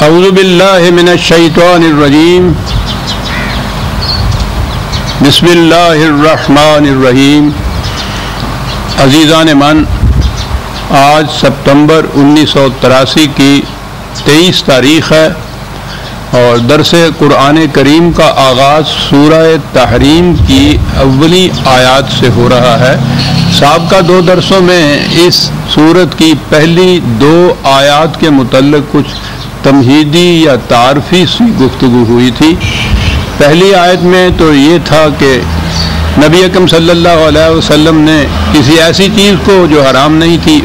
اعوذ باللہ من الشیطان الرجیم بسم اللہ الرحمن الرحیم۔ عزیزان من، آج ستمبر 1983 کی 23 تاریخ ہے اور درس قرآن کریم کا آغاز سورہ تحریم کی اولی آیات سے ہو رہا ہے۔ سابقہ 2 درسوں میں اس سورت کی پہلی 2 آیات کے متعلق کچھ تمہیدی یا تعارفی سی گفتگو ہوئی تھی۔ پہلی آیت میں تو یہ تھا کہ نبی اکرم صلی اللہ علیہ وسلم نے کسی ایسی چیز کو جو حرام نہیں تھی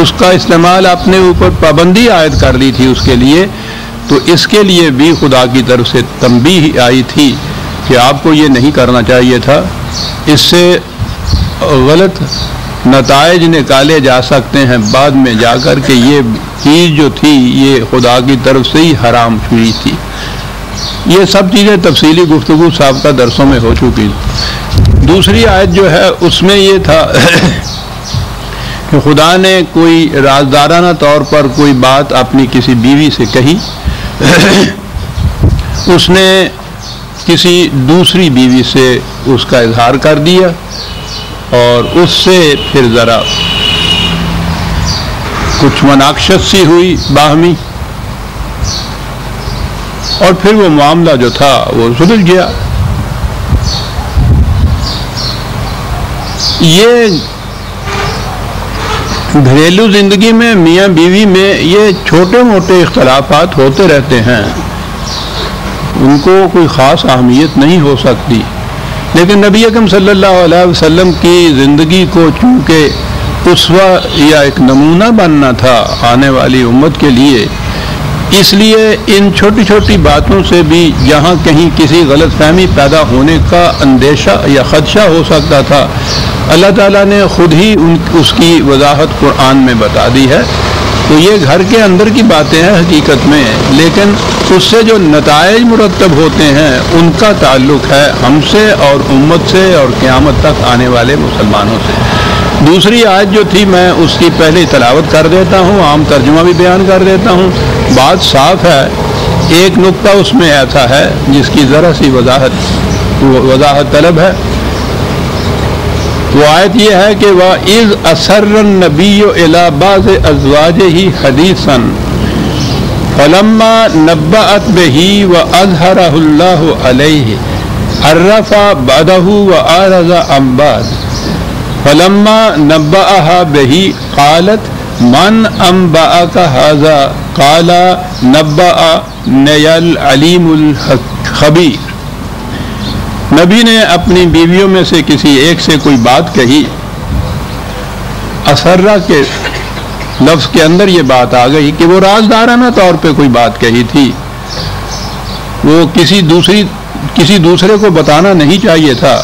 اس کا استعمال اپنے اوپر پابندی عائد کر لی تھی اس کے لیے، تو اس کے لیے بھی خدا کی طرف سے تنبیہ آئی تھی کہ آپ کو یہ نہیں کرنا چاہیے تھا، اس سے غلط نتائج نکالے جا سکتے ہیں بعد میں جا کر کہ یہ چیز جو تھی یہ خدا کی طرف سے ہی حرام ہوئی تھی۔ یہ سب چیزیں تفصیلی گفتگو سابقہ درسوں میں ہو چکی۔ دوسری آیت جو ہے اس میں یہ تھا کہ خدا نے کوئی رازدارانہ طور پر کوئی بات اپنی کسی بیوی سے کہی، اس نے کسی دوسری بیوی سے اس کا اظہار کر دیا اور اس سے پھر ذرا کچھ مناقشت سی ہوئی باہمی، اور پھر وہ معاملہ جو تھا وہ سلجھ گیا۔ یہ گھریلو زندگی میں میاں بیوی میں یہ چھوٹے موٹے اختلافات ہوتے رہتے ہیں، ان کو کوئی خاص اہمیت نہیں ہو سکتی، لیکن نبی اکرم صلی اللہ علیہ وسلم کی زندگی کو چونکہ اسوہ یا ایک نمونہ بننا تھا آنے والی امت کے لیے، اس لیے ان چھوٹی چھوٹی باتوں سے بھی جہاں کہیں کسی غلط فہمی پیدا ہونے کا اندیشہ یا خدشہ ہو سکتا تھا، اللہ تعالیٰ نے خود ہی اس کی وضاحت قرآن میں بتا دی ہے۔ تو یہ گھر کے اندر کی باتیں ہیں حقیقت میں، لیکن اس سے جو نتائج مرتب ہوتے ہیں ان کا تعلق ہے ہم سے اور امت سے اور قیامت تک آنے والے مسلمانوں سے۔ دوسری آیت جو تھی میں اس کی پہلے تلاوت کر دیتا ہوں، عام ترجمہ بھی بیان کر دیتا ہوں۔ بات صاف ہے، ایک نقطہ اس میں ایسا ہے جس کی ذرا سی وضاحت طلب ہے۔ وہ آیت یہ ہے کہ وَإِذْ أَسَرَّ النَّبِيُّ إِلَىٰ بَعْضِ أَزْوَاجِهِ حَدِيثًا فَلَمَّا نَبَّأَتْ بِهِ وَأَظْهَرَهُ اللَّهُ عَلَيْهِ عَرَّفَ بَعْضَهُ وَأَعْرَضَ عَن بَعْضٍ فَلَمَّا نَبَّأَهَا بِهِ قَالَتْ مَنْ أَنبَأَكَ هَٰذَا قَالَ نَبَّأَنِيَ الْعَلِيمُ الْخَبِيرُ۔ نبی نے اپنی بیویوں میں سے کسی ایک سے کوئی بات کہی، اسرہ کے لفظ کے اندر یہ بات آ گئی کہ وہ رازدارانہ طور پہ کوئی بات کہی تھی، وہ کسی دوسرے کو بتانا نہیں چاہیے تھا،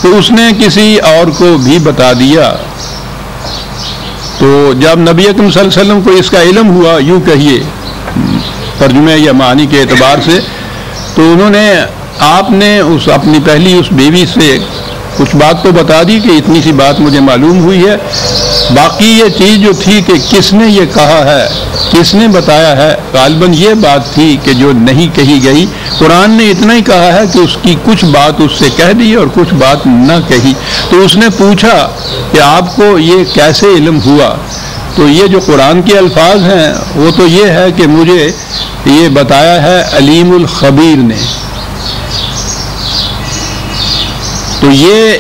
تو اس نے کسی اور کو بھی بتا دیا۔ تو جب نبی اکرم صلی اللہ علیہ وسلم کو اس کا علم ہوا، یوں کہیے ترجمے یا معنی کے اعتبار سے، تو آپ نے اپنی پہلی اس بیوی سے کچھ بات تو بتا دی کہ اتنی سی بات مجھے معلوم ہوئی ہے، باقی یہ چیز جو تھی کہ کس نے یہ کہا ہے، کس نے بتایا ہے، غالباً یہ بات تھی کہ جو نہیں کہی گئی۔ قرآن نے اتنا ہی کہا ہے کہ اس کی کچھ بات اس سے کہہ دی اور کچھ بات نہ کہی۔ تو اس نے پوچھا کہ آپ کو یہ کیسے علم ہوا؟ تو یہ جو قرآن کے الفاظ ہیں وہ تو یہ ہے کہ مجھے یہ بتایا ہے علیم الخبیر نے۔ تو یہ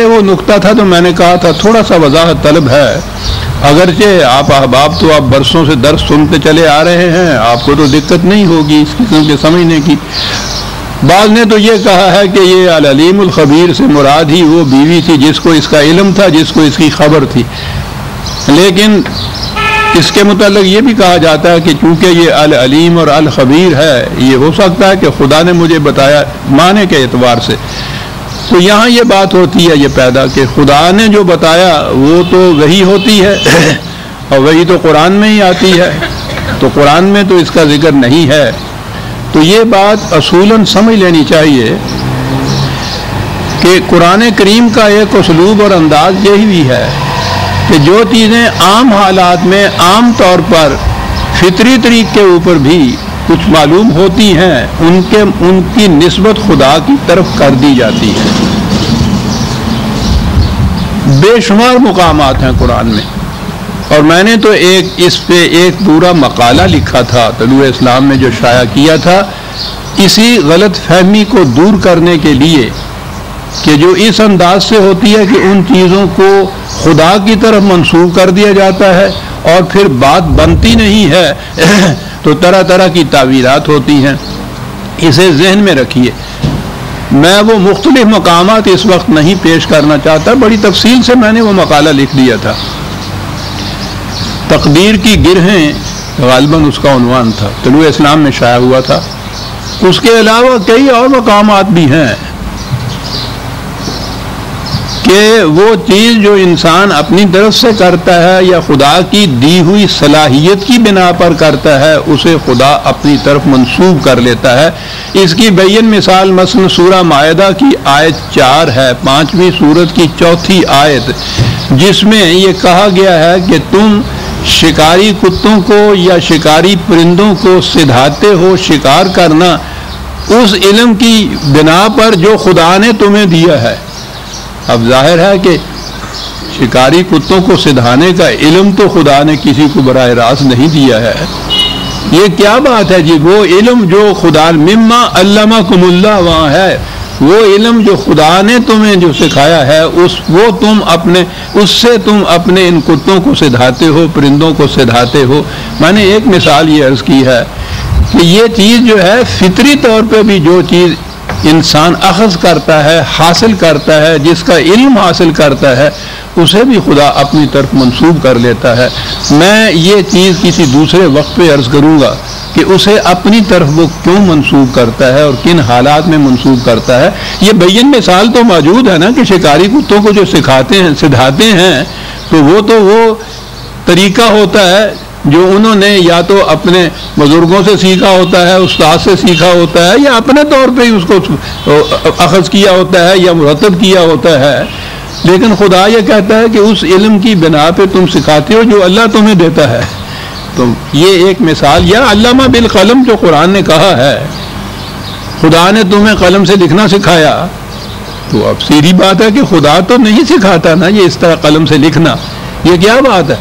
وہ نقطہ تھا، تو میں نے کہا تھا تھوڑا سا وضاحت طلب ہے، اگرچہ آپ احباب تو آپ برسوں سے درس سنتے چلے آ رہے ہیں، آپ کو تو دقت نہیں ہوگی اس قسم کے سمجھنے کی۔ بعض نے تو یہ کہا ہے کہ یہ العلیم الخبیر سے مراد ہی وہ بیوی تھی جس کو اس کا علم تھا، جس کو اس کی خبر تھی، لیکن اس کے متعلق یہ بھی کہا جاتا ہے کہ چونکہ یہ العلیم اور الخبیر ہے، یہ ہو سکتا ہے کہ خدا نے مجھے بتایا معنی کے اعتبار سے۔ تو یہاں یہ بات ہوتی ہے یہ پیدا کہ خدا نے جو بتایا وہ تو وحی ہوتی ہے اور وحی تو قرآن میں ہی آتی ہے، تو قرآن میں تو اس کا ذکر نہیں ہے۔ تو یہ بات اصولاً سمجھ لینی چاہیے کہ قرآن کریم کا ایک اسلوب اور انداز یہی بھی ہے کہ جو چیزیں عام حالات میں عام طور پر فطری طریق کے اوپر بھی کچھ معلوم ہوتی ہیں، ان کی نسبت خدا کی طرف کر دی جاتی ہے۔ بے شمار مقامات ہیں قرآن میں، اور میں نے تو اس پہ ایک پورا مقالہ لکھا تھا طلوع اسلام میں جو شائع کیا تھا، اسی غلط فہمی کو دور کرنے کے لیے کہ جو اس انداز سے ہوتی ہے کہ ان چیزوں کو خدا کی طرف منسوب کر دیا جاتا ہے اور پھر بات بنتی نہیں ہے تو طرح طرح کی تعویلات ہوتی ہیں۔ اسے ذہن میں رکھیے۔ میں وہ مختلف مقامات اس وقت نہیں پیش کرنا چاہتا، بڑی تفصیل سے میں نے وہ مقالہ لکھ دیا تھا۔ تقدیر کی گرہیں غالباً اس کا عنوان تھا، طلوع اسلام میں شائع ہوا تھا۔ اس کے علاوہ کئی اور مقامات بھی ہیں کہ وہ چیز جو انسان اپنی طرف سے کرتا ہے یا خدا کی دی ہوئی صلاحیت کی بنا پر کرتا ہے، اسے خدا اپنی طرف منسوب کر لیتا ہے۔ اس کی بین مثال مثلا سورہ مائدہ کی آیت 4 ہے، 5ویں سورت کی 4تھی آیت، جس میں یہ کہا گیا ہے کہ تم شکاری کتوں کو یا شکاری پرندوں کو سدھاتے ہو شکار کرنا اس علم کی بنا پر جو خدا نے تمہیں دیا ہے۔ اب ظاہر ہے کہ شکاری کتوں کو سدھانے کا علم تو خدا نے کسی کو براہ راست نہیں دیا ہے۔ یہ کیا بات ہے جی؟ وہ علم جو خدا مما علمکم اللہ وہاں ہے، وہ علم جو خدا نے تمہیں جو سکھایا ہے اس سے تم اپنے ان کتوں کو سدھاتے ہو، پرندوں کو سدھاتے ہو۔ میں نے ایک مثال یہ عرض کی ہے کہ یہ چیز جو ہے فطری طور پہ بھی جو چیز انسان اخذ کرتا ہے، حاصل کرتا ہے، جس کا علم حاصل کرتا ہے، اسے بھی خدا اپنی طرف منسوب کر لیتا ہے۔ میں یہ چیز کسی دوسرے وقت پہ عرض کروں گا کہ اسے اپنی طرف وہ کیوں منسوب کرتا ہے اور کن حالات میں منسوب کرتا ہے۔ یہ بین مثال تو موجود ہے نا کہ شکاری کتوں کو جو سدھاتے ہیں تو وہ طریقہ ہوتا ہے جو انہوں نے یا تو اپنے بزرگوں سے سیکھا ہوتا ہے، استاد سے سیکھا ہوتا ہے، یا اپنے طور پہ ہی اس کو اخذ کیا ہوتا ہے یا مرتب کیا ہوتا ہے۔ لیکن خدا یہ کہتا ہے کہ اس علم کی بنا پہ تم سکھاتے ہو جو اللہ تمہیں دیتا ہے۔ تو یہ ایک مثال، یا علامہ بالقلم جو قرآن نے کہا ہے، خدا نے تمہیں قلم سے لکھنا سکھایا، تو اب سیدھی بات ہے کہ خدا تو نہیں سکھاتا نا یہ اس طرح قلم سے لکھنا۔ یہ کیا بات ہے؟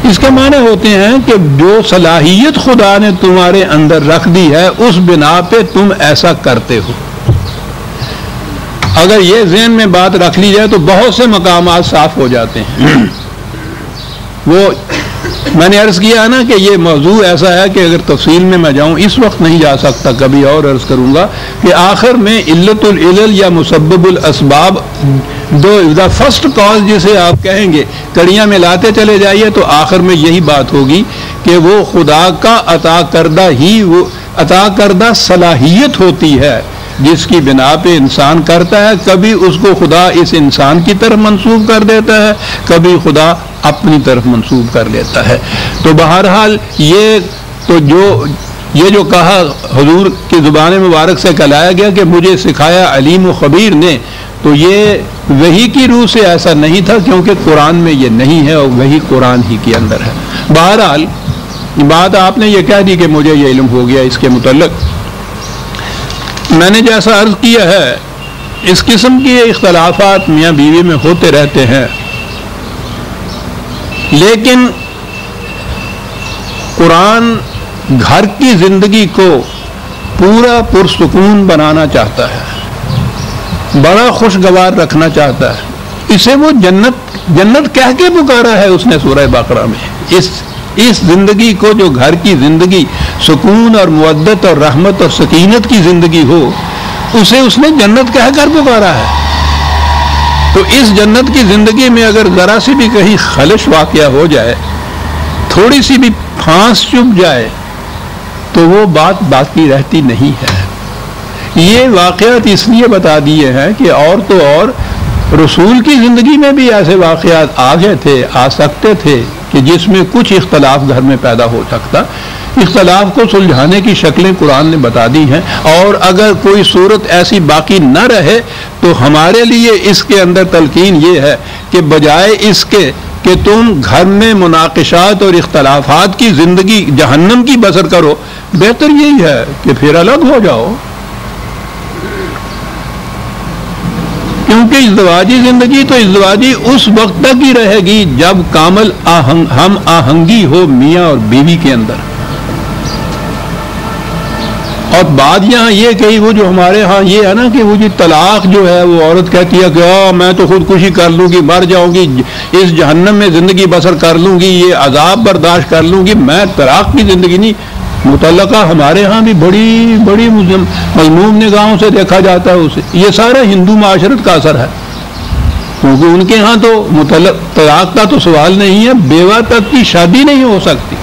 اس کے معنی ہوتے ہیں کہ جو صلاحیت خدا نے تمہارے اندر رکھ دی ہے اس بنا پہ تم ایسا کرتے ہو۔ اگر یہ ذہن میں بات رکھ لی جائے تو بہت سے مقامات صاف ہو جاتے ہیں۔ وہ میں نے عرض کیا ہے نا کہ یہ موضوع ایسا ہے کہ اگر تفصیل میں میں جاؤں اس وقت نہیں جا سکتا، کبھی اور عرض کروں گا کہ آخر میں علت العلل یا مسبب الاسباب، دا فرسٹ کاز جسے آپ کہیں گے، کڑیاں میں لاتے چلے جائیے تو آخر میں یہی بات ہوگی کہ وہ خدا کا عطا کردہ صلاحیت ہوتی ہے جس کی بنا پہ انسان کرتا ہے۔ کبھی اس کو خدا اس انسان کی طرف منسوب کر دیتا ہے، کبھی خدا اپنی طرف منسوب کر لیتا ہے۔ تو بہرحال یہ جو کہا حضور کی زبان مبارک سے کہلایا گیا کہ مجھے سکھایا علیم و خبیر نے، تو یہ وحی کی روح سے ایسا نہیں تھا، کیونکہ قرآن میں یہ نہیں ہے اور وہی قرآن ہی کے اندر ہے۔ بہرحال بات آپ نے یہ کہہ دی کہ مجھے یہ علم ہو گیا اس کے متعلق۔ میں نے جیسا عرض کیا ہے اس قسم کے اختلافات میاں بیوی میں ہوتے رہتے ہیں، لیکن قرآن گھر کی زندگی کو پورا پرسکون بنانا چاہتا ہے، بڑا خوشگوار رکھنا چاہتا ہے۔ اسے وہ جنت کہہ کے پکارا ہے اس نے سورہ بقرہ میں۔ اس زندگی کو جو گھر کی زندگی سکون اور مودت اور رحمت اور سکینت کی زندگی ہو، اسے اس نے جنت کہہ کر پکارا ہے۔ تو اس جنت کی زندگی میں اگر ذرا سی بھی کہیں خلش واقعہ ہو جائے، تھوڑی سی بھی پھانس چپ جائے، تو وہ بات باقی رہتی نہیں ہے۔ یہ واقعات اس لیے بتا دیے ہیں کہ اور تو اور رسول کی زندگی میں بھی ایسے واقعات آ گئے تھے، آ سکتے تھے، کہ جس میں کچھ اختلاف گھر میں پیدا ہو سکتا. اختلاف کو سلجھانے کی شکلیں قرآن نے بتا دی ہیں، اور اگر کوئی صورت ایسی باقی نہ رہے تو ہمارے لیے اس کے اندر تلقین یہ ہے کہ بجائے اس کے کہ تم گھر میں مناقشات اور اختلافات کی زندگی جہنم کی بسر کرو، بہتر یہی ہے کہ پھر الگ ہو جاؤ. کیونکہ ازدواجی زندگی تو ازدواجی اس وقت تک ہی رہے گی جب کامل ہم آہنگی ہو میاں اور بیوی کے اندر. اور بات یہاں یہ کہ وہ جو ہمارے ہاں یہ ہے نا کہ وہ جو طلاق جو ہے وہ عورت کہتی ہے کہ میں تو خودکشی کر لوں گی، مر جاؤں گی، اس جہنم میں زندگی بسر کر لوں گی، یہ عذاب برداشت کر لوں گی، میں طلاق کی زندگی نہیں. متعلقہ ہمارے ہاں بھی بڑی بڑی مذموم نگاہوں سے دیکھا جاتا ہے اسے. یہ سارا ہندو معاشرت کا اثر ہے، کیونکہ ان کے ہاں تو طلاق کا تو سوال نہیں ہے، بیوہ تک کی شادی نہیں ہو سکتی.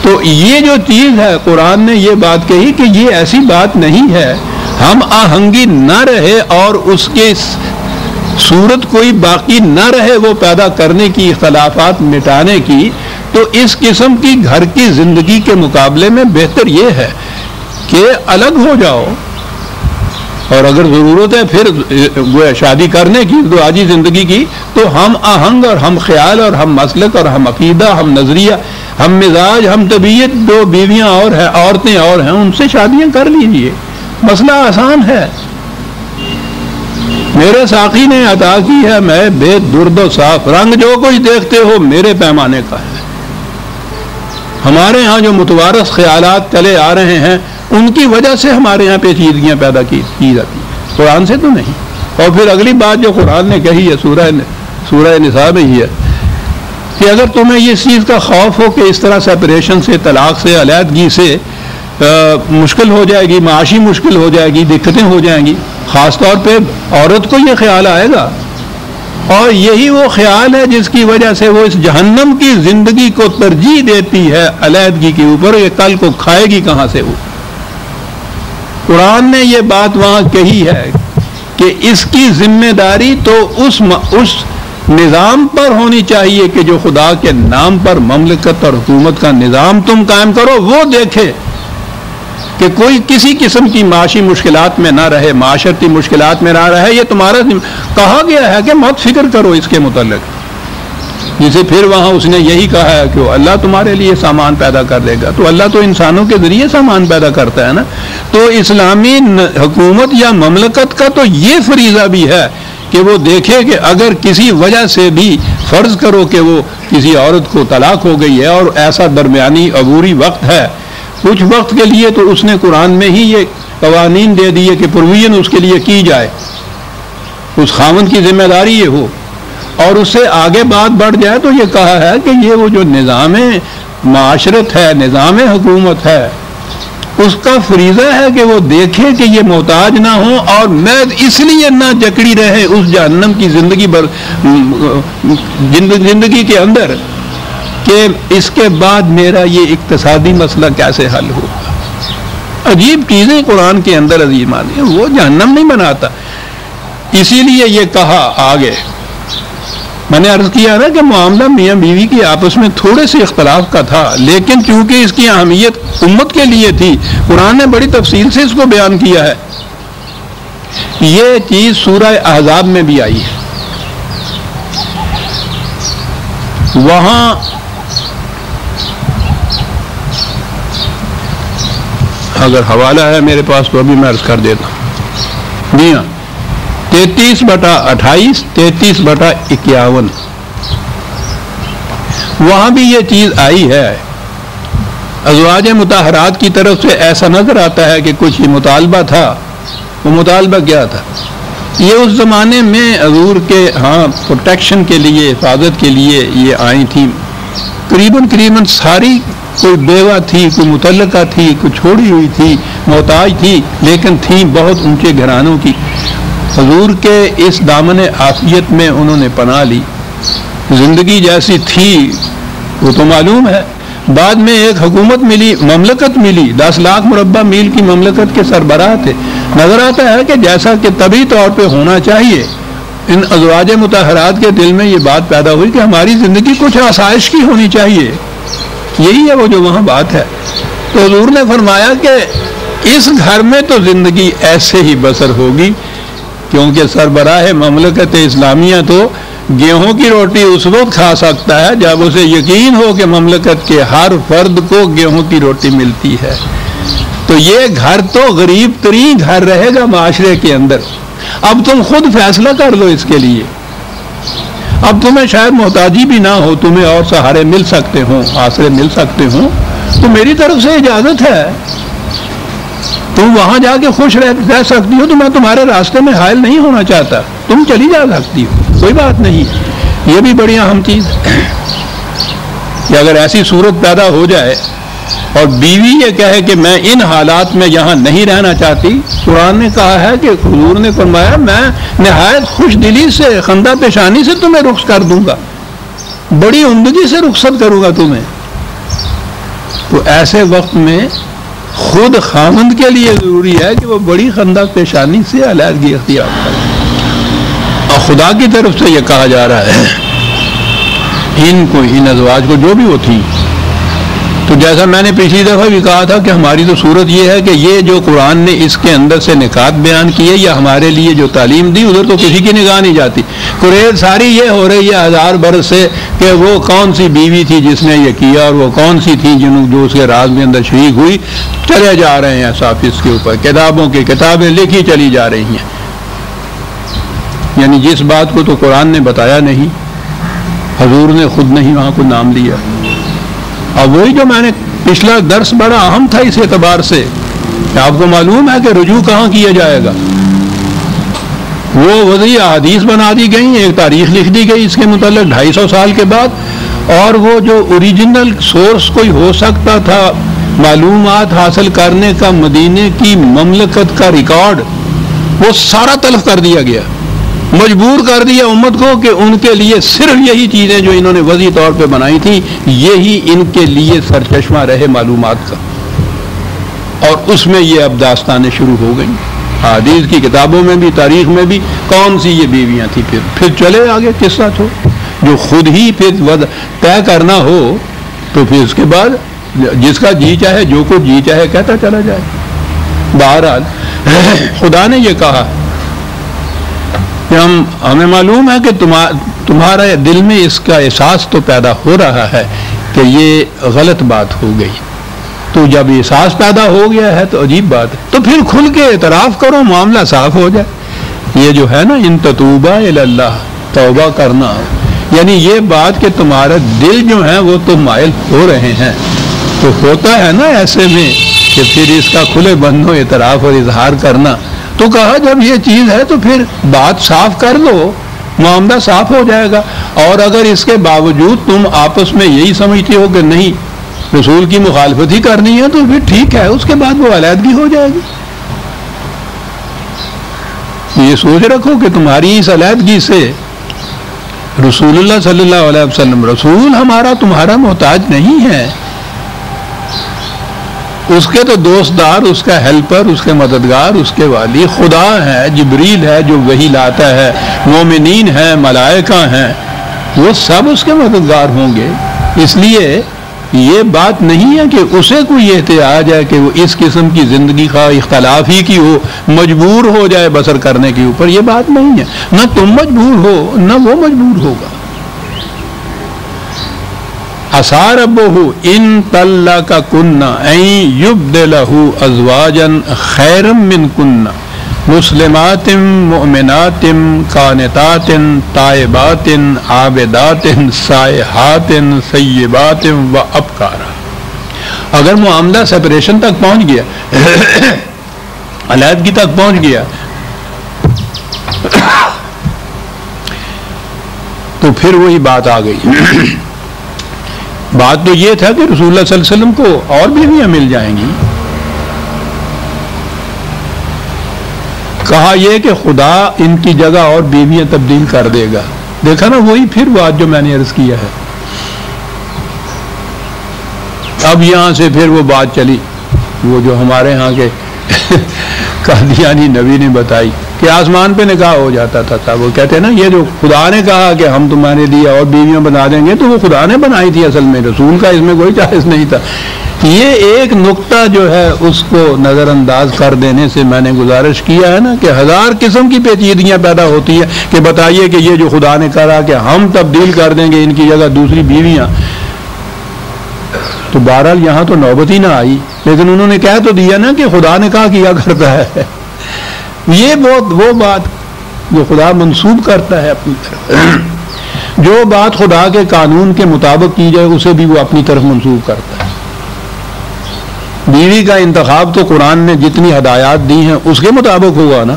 تو یہ جو چیز ہے قرآن نے یہ بات کہی کہ یہ ایسی بات نہیں ہے، ہم آہنگی نہ رہے اور اس کے صورت کوئی باقی نہ رہے وہ پیدا کرنے کی، اختلافات مٹانے کی. تو اس قسم کی گھر کی زندگی کے مقابلے میں بہتر یہ ہے کہ الگ ہو جاؤ، اور اگر ضرورت ہے پھر شادی کرنے کی ازدواجی زندگی کی تو ہم آہنگ اور ہم خیال اور ہم مسلک اور ہم عقیدہ، ہم نظریہ، ہم مزاج، ہم طبیعت، دو بیویاں اور ہیں، عورتیں اور ہیں، ان سے شادیاں کر لیجئے. مسئلہ آسان ہے. میرے ساقی نے عطا کی ہے میں بے درد و صاف، رنگ جو کچھ دیکھتے ہو میرے پیمانے کا ہے. ہمارے ہاں جو متوارث خیالات چلے آ رہے ہیں ان کی وجہ سے ہمارے ہاں پیچیدگیاں پیدا کی جاتی ہیں، قرآن سے تو نہیں. اور پھر اگلی بات جو قرآن نے کہی ہے سورہ نساء میں ہی ہے کہ اگر تمہیں یہ چیز کا خوف ہو کہ اس طرح سیپریشن سے، طلاق سے، علیحدگی سے مشکل ہو جائے گی، معاشی مشکل ہو جائے گی، دقتیں ہو جائیں گی، خاص طور پہ عورت کو یہ خیال آئے گا، اور یہی وہ خیال ہے جس کی وجہ سے وہ اس جہنم کی زندگی کو ترجیح دیتی ہے علیحدگی کے اوپر. یہ کل کو کھائے گی کہاں سے وہ. قرآن نے یہ بات وہاں کہی ہے کہ اس کی ذمہ داری تو اس نظام پر ہونی چاہیے کہ جو خدا کے نام پر مملکت اور حکومت کا نظام تم قائم کرو، وہ دیکھے کہ کوئی کسی قسم کی معاشی مشکلات میں نہ رہے، معاشرتی مشکلات میں نہ رہے. یہ تمہارا کہا گیا ہے کہ مت فکر کرو اس کے متعلق. جسے پھر وہاں اس نے یہی کہا ہے کہ اللہ تمہارے لیے سامان پیدا کر دے گا. تو اللہ تو انسانوں کے ذریعے سامان پیدا کرتا ہے نا. تو اسلامی حکومت یا مملکت کا تو یہ فریضہ بھی ہے کہ وہ دیکھے کہ اگر کسی وجہ سے بھی فرض کرو کہ وہ کسی عورت کو طلاق ہو گئی ہے اور ایسا درمیانی عبوری وقت ہے کچھ وقت کے لیے، تو اس نے قرآن میں ہی یہ قوانین دے دیے کہ پروویژن اس کے لیے کی جائے، اس خاوند کی ذمہ داری یہ ہو. اور اس سے آگے بات بڑھ جائے تو یہ کہا ہے کہ یہ وہ جو نظام معاشرت ہے، نظام حکومت ہے، اس کا فریضہ ہے کہ وہ دیکھے کہ یہ محتاج نہ ہو اور میں اس لیے نہ جکڑی رہے اس جہنم کی زندگی کے اندر کہ اس کے بعد میرا یہ اقتصادی مسئلہ کیسے حل ہوگا. عجیب چیزیں قرآن کے اندر عظیم آتی ہیں. وہ جہنم نہیں بناتا. اسی لیے یہ کہا آگے، میں نے عرض کیا نا کہ معاملہ میاں بیوی کی آپس میں تھوڑے سے اختلاف کا تھا، لیکن چونکہ اس کی اہمیت امت کے لیے تھی قرآن نے بڑی تفصیل سے اس کو بیان کیا ہے. یہ چیز سورہ احزاب میں بھی آئی ہے. وہاں اگر حوالہ ہے میرے پاس تو ابھی میں عرض کر دیتا ہوں. جی ہاں، 33/28 33/51 وہاں بھی یہ چیز آئی ہے. ازواج مطہرات کی طرف سے ایسا نظر آتا ہے کہ کچھ مطالبہ تھا. وہ مطالبہ کیا تھا؟ یہ اس زمانے میں حضور کے ہاں پروٹیکشن کے لیے، حفاظت کے لیے یہ آئی تھیں. قریباً ساری، کوئی بیوہ تھی، کوئی متعلقہ تھی، کوئی چھوڑی ہوئی تھی، محتاج تھی، لیکن تھیں بہت اونچے گھرانوں کی. حضور کے اس دامن عافیت میں انہوں نے پناہ لی. زندگی جیسی تھی وہ تو معلوم ہے. بعد میں ایک حکومت ملی، مملکت ملی، 10 لاکھ مربع میل کی مملکت کے سربراہ تھے. نظر آتا ہے کہ جیسا کہ طبی طور پہ ہونا چاہیے ان ازواج مطہرات کے دل میں یہ بات پیدا ہوئی کہ ہماری زندگی کچھ آسائش کی ہونی چاہیے. یہی ہے وہ جو وہاں بات ہے. تو حضور نے فرمایا کہ اس گھر میں تو زندگی ایسے ہی بسر ہوگی، کیونکہ سربراہ مملکت اسلامیہ تو گیہوں کی روٹی اس وقت کھا سکتا ہے جب اسے یقین ہو کہ مملکت کے ہر فرد کو گیہوں کی روٹی ملتی ہے. تو یہ گھر تو غریب ترین گھر رہے گا معاشرے کے اندر. اب تم خود فیصلہ کر لو اس کے لیے. اب تمہیں شاید محتاجی بھی نہ ہو، تمہیں اور سہارے مل سکتے ہوں، آسرے مل سکتے ہوں، تو میری طرف سے اجازت ہے، تم وہاں جا کے خوش رہ سکتی ہو. تو میں تمہارے راستے میں حائل نہیں ہونا چاہتا، تم چلی جا سکتی ہو، کوئی بات نہیں. یہ بھی بڑی اہم چیز ہے کہ اگر ایسی صورت پیدا ہو جائے اور بیوی یہ کہے کہ میں ان حالات میں یہاں نہیں رہنا چاہتی، قرآن نے کہا ہے کہ حضور نے فرمایا میں نہایت خوش دلی سے، خندہ پیشانی سے تمہیں رخصت کر دوں گا، بڑی عمدگی سے رخصت کروں گا تمہیں. تو ایسے وقت میں خود خامند کے لیے ضروری ہے کہ وہ بڑی خندہ پیشانی سے علیحدگی اختیار کرے. اور خدا کی طرف سے یہ کہا جا رہا ہے ان ازواج کو جو بھی وہ تھی. تو جیسا میں نے پچھلی دفعہ بھی کہا تھا کہ ہماری تو صورت یہ ہے کہ یہ جو قرآن نے اس کے اندر سے نکات بیان کیے یا ہمارے لیے جو تعلیم دی، ادھر تو کسی کی نگاہ نہیں جاتی. قریش ساری یہ ہو رہی ہے 1000 برس سے کہ وہ کون سی بیوی تھی جس نے یہ کیا، اور وہ کون سی تھی جو اس کے راز میں اندر شریک ہوئی. چلے جا رہے ہیں صاف اس کے اوپر، کتابوں کی کتابیں لکھی چلی جا رہی ہیں. یعنی جس بات کو تو قرآن نے بتایا نہیں، حضور نے خود نہیں وہاں کو نام لیا. اب وہی جو میں نے پچھلا درس بڑا اہم تھا اس اعتبار سے کہ آپ کو معلوم ہے کہ رجوع کہاں کیا جائے گا. وہ وضعی احادیث بنا دی گئی، ایک تاریخ لکھ دی گئی اس کے متعلق 250 سال کے بعد، اور وہ جو اوریجنل سورس کوئی ہو سکتا تھا معلومات حاصل کرنے کا، مدینے کی مملکت کا ریکارڈ، وہ سارا تلف کر دیا گیا. مجبور کر دیا امت کو کہ ان کے لیے صرف یہی چیزیں جو انہوں نے وضعی طور پہ بنائی تھی، یہی ان کے لیے سرچشمہ رہے معلومات کا. اور اس میں یہ اب داستانیں شروع ہو گئیں، حدیث کی کتابوں میں بھی، تاریخ میں بھی. کون سی یہ بیویاں تھیں؟ پھر چلے آگے قصہ تو جو خود ہی پھر طے کرنا ہو، تو پھر اس کے بعد جس کا جی چاہے جو کچھ جی چاہے کہتا چلا جائے. بہرحال خدا نے یہ کہا کہ ہمیں معلوم ہے کہ تمہارے دل میں اس کا احساس تو پیدا ہو رہا ہے کہ یہ غلط بات ہو گئی. تو جب احساس پیدا ہو گیا ہے تو عجیب بات ہے، تو پھر کھل کے اعتراف کرو، معاملہ صاف ہو جائے. یہ جو ہے نا ان تتوبہ الی اللہ، توبہ کرنا، یعنی یہ بات کہ تمہارا دل جو ہے وہ تو مائل ہو رہے ہیں، تو ہوتا ہے نا ایسے میں کہ پھر اس کا کھلے بندوں اعتراف اور اظہار کرنا. تو کہا جب یہ چیز ہے تو پھر بات صاف کر لو، معاملہ صاف ہو جائے گا. اور اگر اس کے باوجود تم آپس میں یہی سمجھتے ہو کہ نہیں رسول کی مخالفت ہی کرنی ہے، تو پھر ٹھیک ہے، اس کے بعد وہ علیحدگی ہو جائے گی. یہ سوچ رکھو کہ تمہاری اس علیحدگی سے رسول اللہ صلی اللہ علیہ وسلم، رسول ہمارا تمہارا محتاج نہیں ہے. اس کے تو دوست دار، اس کا ہیلپر، اس کے مددگار، اس کے والی خدا ہے، جبریل ہے جو وحی لاتا ہے، مومنین ہیں، ملائکہ ہیں، وہ سب اس کے مددگار ہوں گے. اس لیے یہ بات نہیں ہے کہ اسے کوئی احتیاج ہے کہ وہ اس قسم کی زندگی کا اختلاف ہی کی ہو، مجبور ہو جائے بسر کرنے کے اوپر. یہ بات نہیں ہے، نہ تم مجبور ہو نہ وہ مجبور ہوگا. عسیٰ ربہ ان طلقکن ان یبدلہ ازواجا خیرا منکن مسلمات مؤمنات قانتات تائبات عابدات سائحات سیبات و ابکارا. اگر معاملہ سپریشن تک پہنچ گیا، علیحدگی تک پہنچ گیا، تو پھر وہی بات آ گئی. بات تو یہ تھا کہ رسول اللہ صلی اللہ علیہ وسلم کو اور بیویاں مل جائیں گی. کہا یہ کہ خدا ان کی جگہ اور بیویاں تبدیل کر دے گا. دیکھا نا وہی پھر بات جو میں نے عرض کیا ہے. اب یہاں سے پھر وہ بات چلی، وہ جو ہمارے ہاں کے قادیانی نبی نے بتائی کہ آسمان پہ نکاح ہو جاتا تھا. وہ کہتے ہیں نا یہ جو خدا نے کہا کہ ہم تمہارے لیے اور بیویاں بنا دیں گے، تو وہ خدا نے بنائی تھی، اصل میں رسول کا اس میں کوئی چارج نہیں تھا. یہ ایک نقطہ جو ہے اس کو نظر انداز کر دینے سے میں نے گزارش کیا ہے نا کہ 1000 قسم کی پیچیدگیاں پیدا ہوتی ہیں کہ بتائیے کہ یہ جو خدا نے کہا کہ ہم تبدیل کر دیں گے ان کی جگہ دوسری بیویاں، تو بہرحال یہاں تو نوبت ہی نہ آئی، لیکن انہوں نے کہہ تو دیا نا کہ خدا نے کہا کیا کرتا ہے. یہ وہ بات جو خدا منسوب کرتا ہے اپنی طرف، جو بات خدا کے قانون کے مطابق کی جائے اسے بھی وہ اپنی طرف منسوب کرتا ہے. بیوی کا انتخاب تو قرآن نے جتنی ہدایات دی ہیں اس کے مطابق ہوا نا،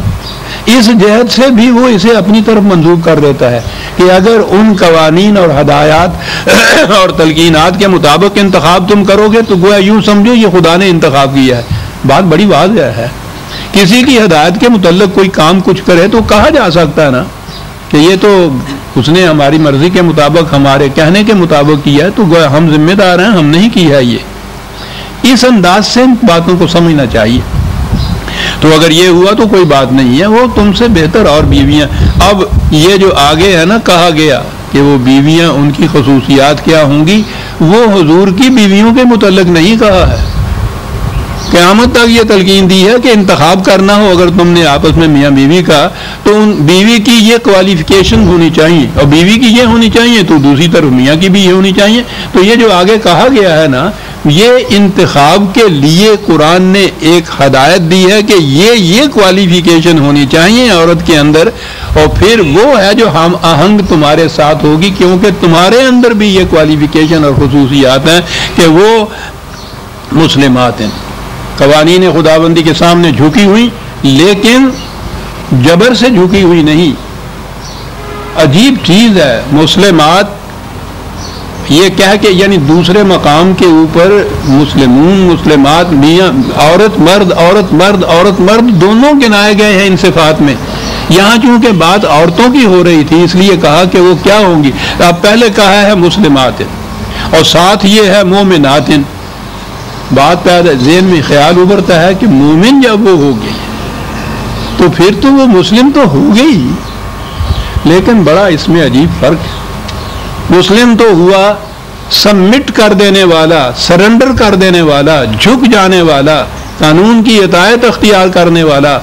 اس جہت سے بھی وہ اسے اپنی طرف منسوب کر دیتا ہے کہ اگر ان قوانین اور ہدایات اور تلقینات کے مطابق انتخاب تم کرو گے تو گویا یوں سمجھو یہ خدا نے انتخاب کیا ہے. بات بڑی واضح ہے. کسی کی ہدایت کے متعلق کوئی کام کچھ کرے تو کہا جا سکتا ہے نا کہ یہ تو اس نے ہماری مرضی کے مطابق ہمارے کہنے کے مطابق کیا ہے، تو گویا ہم ذمہ دار ہیں، ہم نہیں کیا ہے. یہ اس انداز سے باتوں کو سمجھنا چاہیے. تو اگر یہ ہوا تو کوئی بات نہیں ہے، وہ تم سے بہتر اور بیویاں. اب یہ جو آگے ہے نا کہا گیا کہ وہ بیویاں ان کی خصوصیات کیا ہوں گی، وہ حضور کی بیویوں کے متعلق نہیں کہا ہے. قیامت تک یہ تلقین دی ہے کہ انتخاب کرنا ہو اگر تم نے آپس میں میاں بیوی کا، تو ان بیوی کی یہ کوالیفیکیشن ہونی چاہیے اور بیوی کی یہ ہونی چاہیے، تو دوسری طرف میاں کی بھی یہ ہونی چاہیے. تو یہ جو آگے کہا گیا ہے نا، یہ انتخاب کے لیے قرآن نے ایک ہدایت دی ہے کہ یہ کوالیفیکیشن ہونی چاہیے عورت کے اندر، اور پھر وہ ہے جو ہم آہنگ تمہارے ساتھ ہوگی، کیونکہ تمہارے اندر بھی یہ کوالیفیکیشن اور خصوصیات ہیں کہ وہ مسلمات ہیں، قوانین خداوندی کے سامنے جھکی ہوئی، لیکن جبر سے جھکی ہوئی نہیں. عجیب چیز ہے مسلمات یہ کہہ کے، یعنی دوسرے مقام کے اوپر مسلمون مسلمات، میاں عورت مرد، عورت مرد، عورت مرد دونوں گنائے گئے ہیں ان صفات میں. یہاں چونکہ بات عورتوں کی ہو رہی تھی اس لیے کہا کہ وہ کیا ہوں گی. اب پہلے کہا ہے مسلمات اور ساتھ یہ ہے مومنات. بات پیدا ذہن میں خیال ابھرتا ہے کہ مومن جب وہ ہو گئی تو پھر تو وہ مسلم تو ہو گئی، لیکن بڑا اس میں عجیب فرق ہے. مسلم تو ہوا سبمٹ کر دینے والا، سرنڈر کر دینے والا، جھک جانے والا، قانون کی اطاعت اختیار کرنے والا.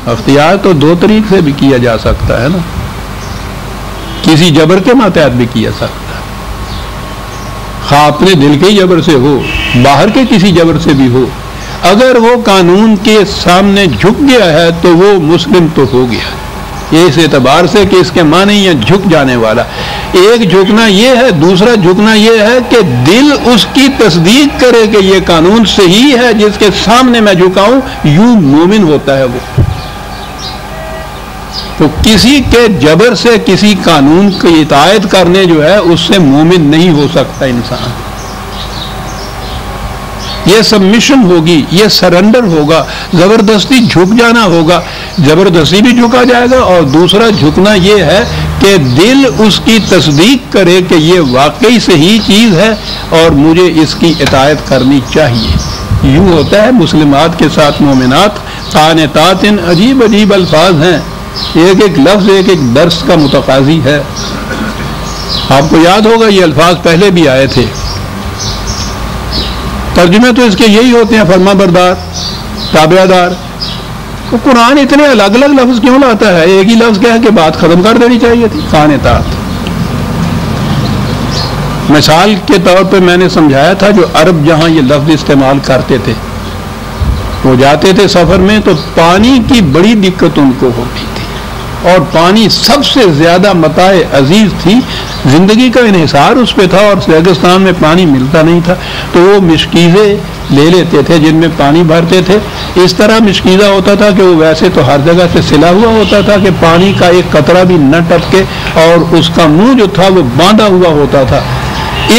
اختیار تو دو طریق سے بھی کیا جا سکتا ہے نا، کسی جبر کے ماتحت بھی کیا سکتا ہے، خواہ اپنے دل کے جبر سے ہو، باہر کے کسی جبر سے بھی ہو. اگر وہ قانون کے سامنے جھک گیا ہے تو وہ مسلم تو ہو گیا. اس اعتبار سے کہ اس کے معنی یہ جھک جانے والا. ایک جھکنا یہ ہے، دوسرا جھکنا یہ ہے کہ دل اس کی تصدیق کرے کہ یہ قانون صحیح ہے جس کے سامنے میں جھکاؤں، یوں مومن ہوتا ہے وہ. تو کسی کے جبر سے کسی قانون کی اطاعت کرنے جو ہے اس سے مومن نہیں ہو سکتا انسان. یہ سبمیشن ہوگی، یہ سرنڈر ہوگا، زبردستی جھک جانا ہوگا. زبردستی بھی جھکا جائے گا، اور دوسرا جھکنا یہ ہے کہ دل اس کی تصدیق کرے کہ یہ واقعی صحیح چیز ہے اور مجھے اس کی اطاعت کرنی چاہیے. یوں ہوتا ہے مسلمات کے ساتھ مومنات. قانتات عجیب عجیب الفاظ ہیں، ایک ایک لفظ ایک ایک درس کا متقاضی ہے. آپ کو یاد ہوگا یہ الفاظ پہلے بھی آئے تھے. ترجمے تو اس کے یہی ہوتے ہیں، فرما بردار، تابع دار. تو قرآن اتنے الگ الگ لفظ کیوں لاتا ہے؟ ایک ہی لفظ کہہ کے بات ختم کر دینی چاہیے تھی. قانتات مثال کے طور پہ میں نے سمجھایا تھا، جو عرب جہاں یہ لفظ استعمال کرتے تھے، وہ جاتے تھے سفر میں تو پانی کی بڑی دقت ان کو ہوتی تھی، اور پانی سب سے زیادہ متاع عزیز تھی. زندگی کا انحصار اس پہ تھا، اور ریگستان میں پانی ملتا نہیں تھا، تو وہ مشکیزیں لے لیتے تھے جن میں پانی بھرتے تھے. اس طرح مشکیزہ ہوتا تھا کہ وہ ویسے تو ہر جگہ سے سلا ہوا ہوتا تھا کہ پانی کا ایک قطرہ بھی نہ ٹپکے، اور اس کا منہ جو تھا وہ باندھا ہوا ہوتا تھا،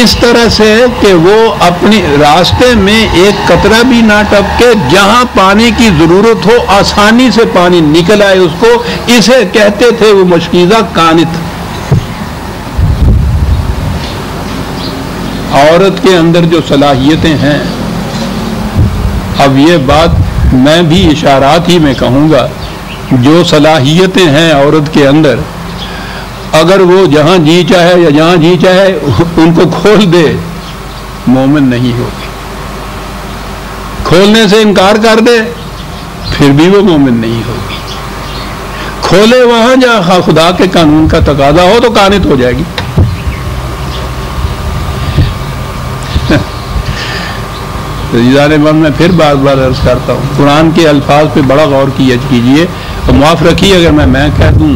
اس طرح سے کہ وہ اپنے راستے میں ایک قطرہ بھی نہ ٹپکے، جہاں پانی کی ضرورت ہو آسانی سے پانی نکل آئے اس کو. اسے کہتے تھے وہ مشکیزہ قانت. عورت کے اندر جو صلاحیتیں ہیں، اب یہ بات میں بھی اشارات ہی میں کہوں گا جو صلاحیتیں ہیں عورت کے اندر، اگر وہ جہاں جی چاہے یا جہاں جی چاہے ان کو کھول دے، مومن نہیں ہوگی۔ کھولنے سے انکار کر دے پھر بھی وہ مومن نہیں ہوگی۔ کھولے وہاں جہاں خدا کے قانون کا تقاضا ہو تو قانت ہو جائے گی۔ میں پھر بار بار عرض کرتا ہوں، قرآن کے الفاظ پہ بڑا غور کیجیے اور معاف رکھیے اگر میں کہہ دوں،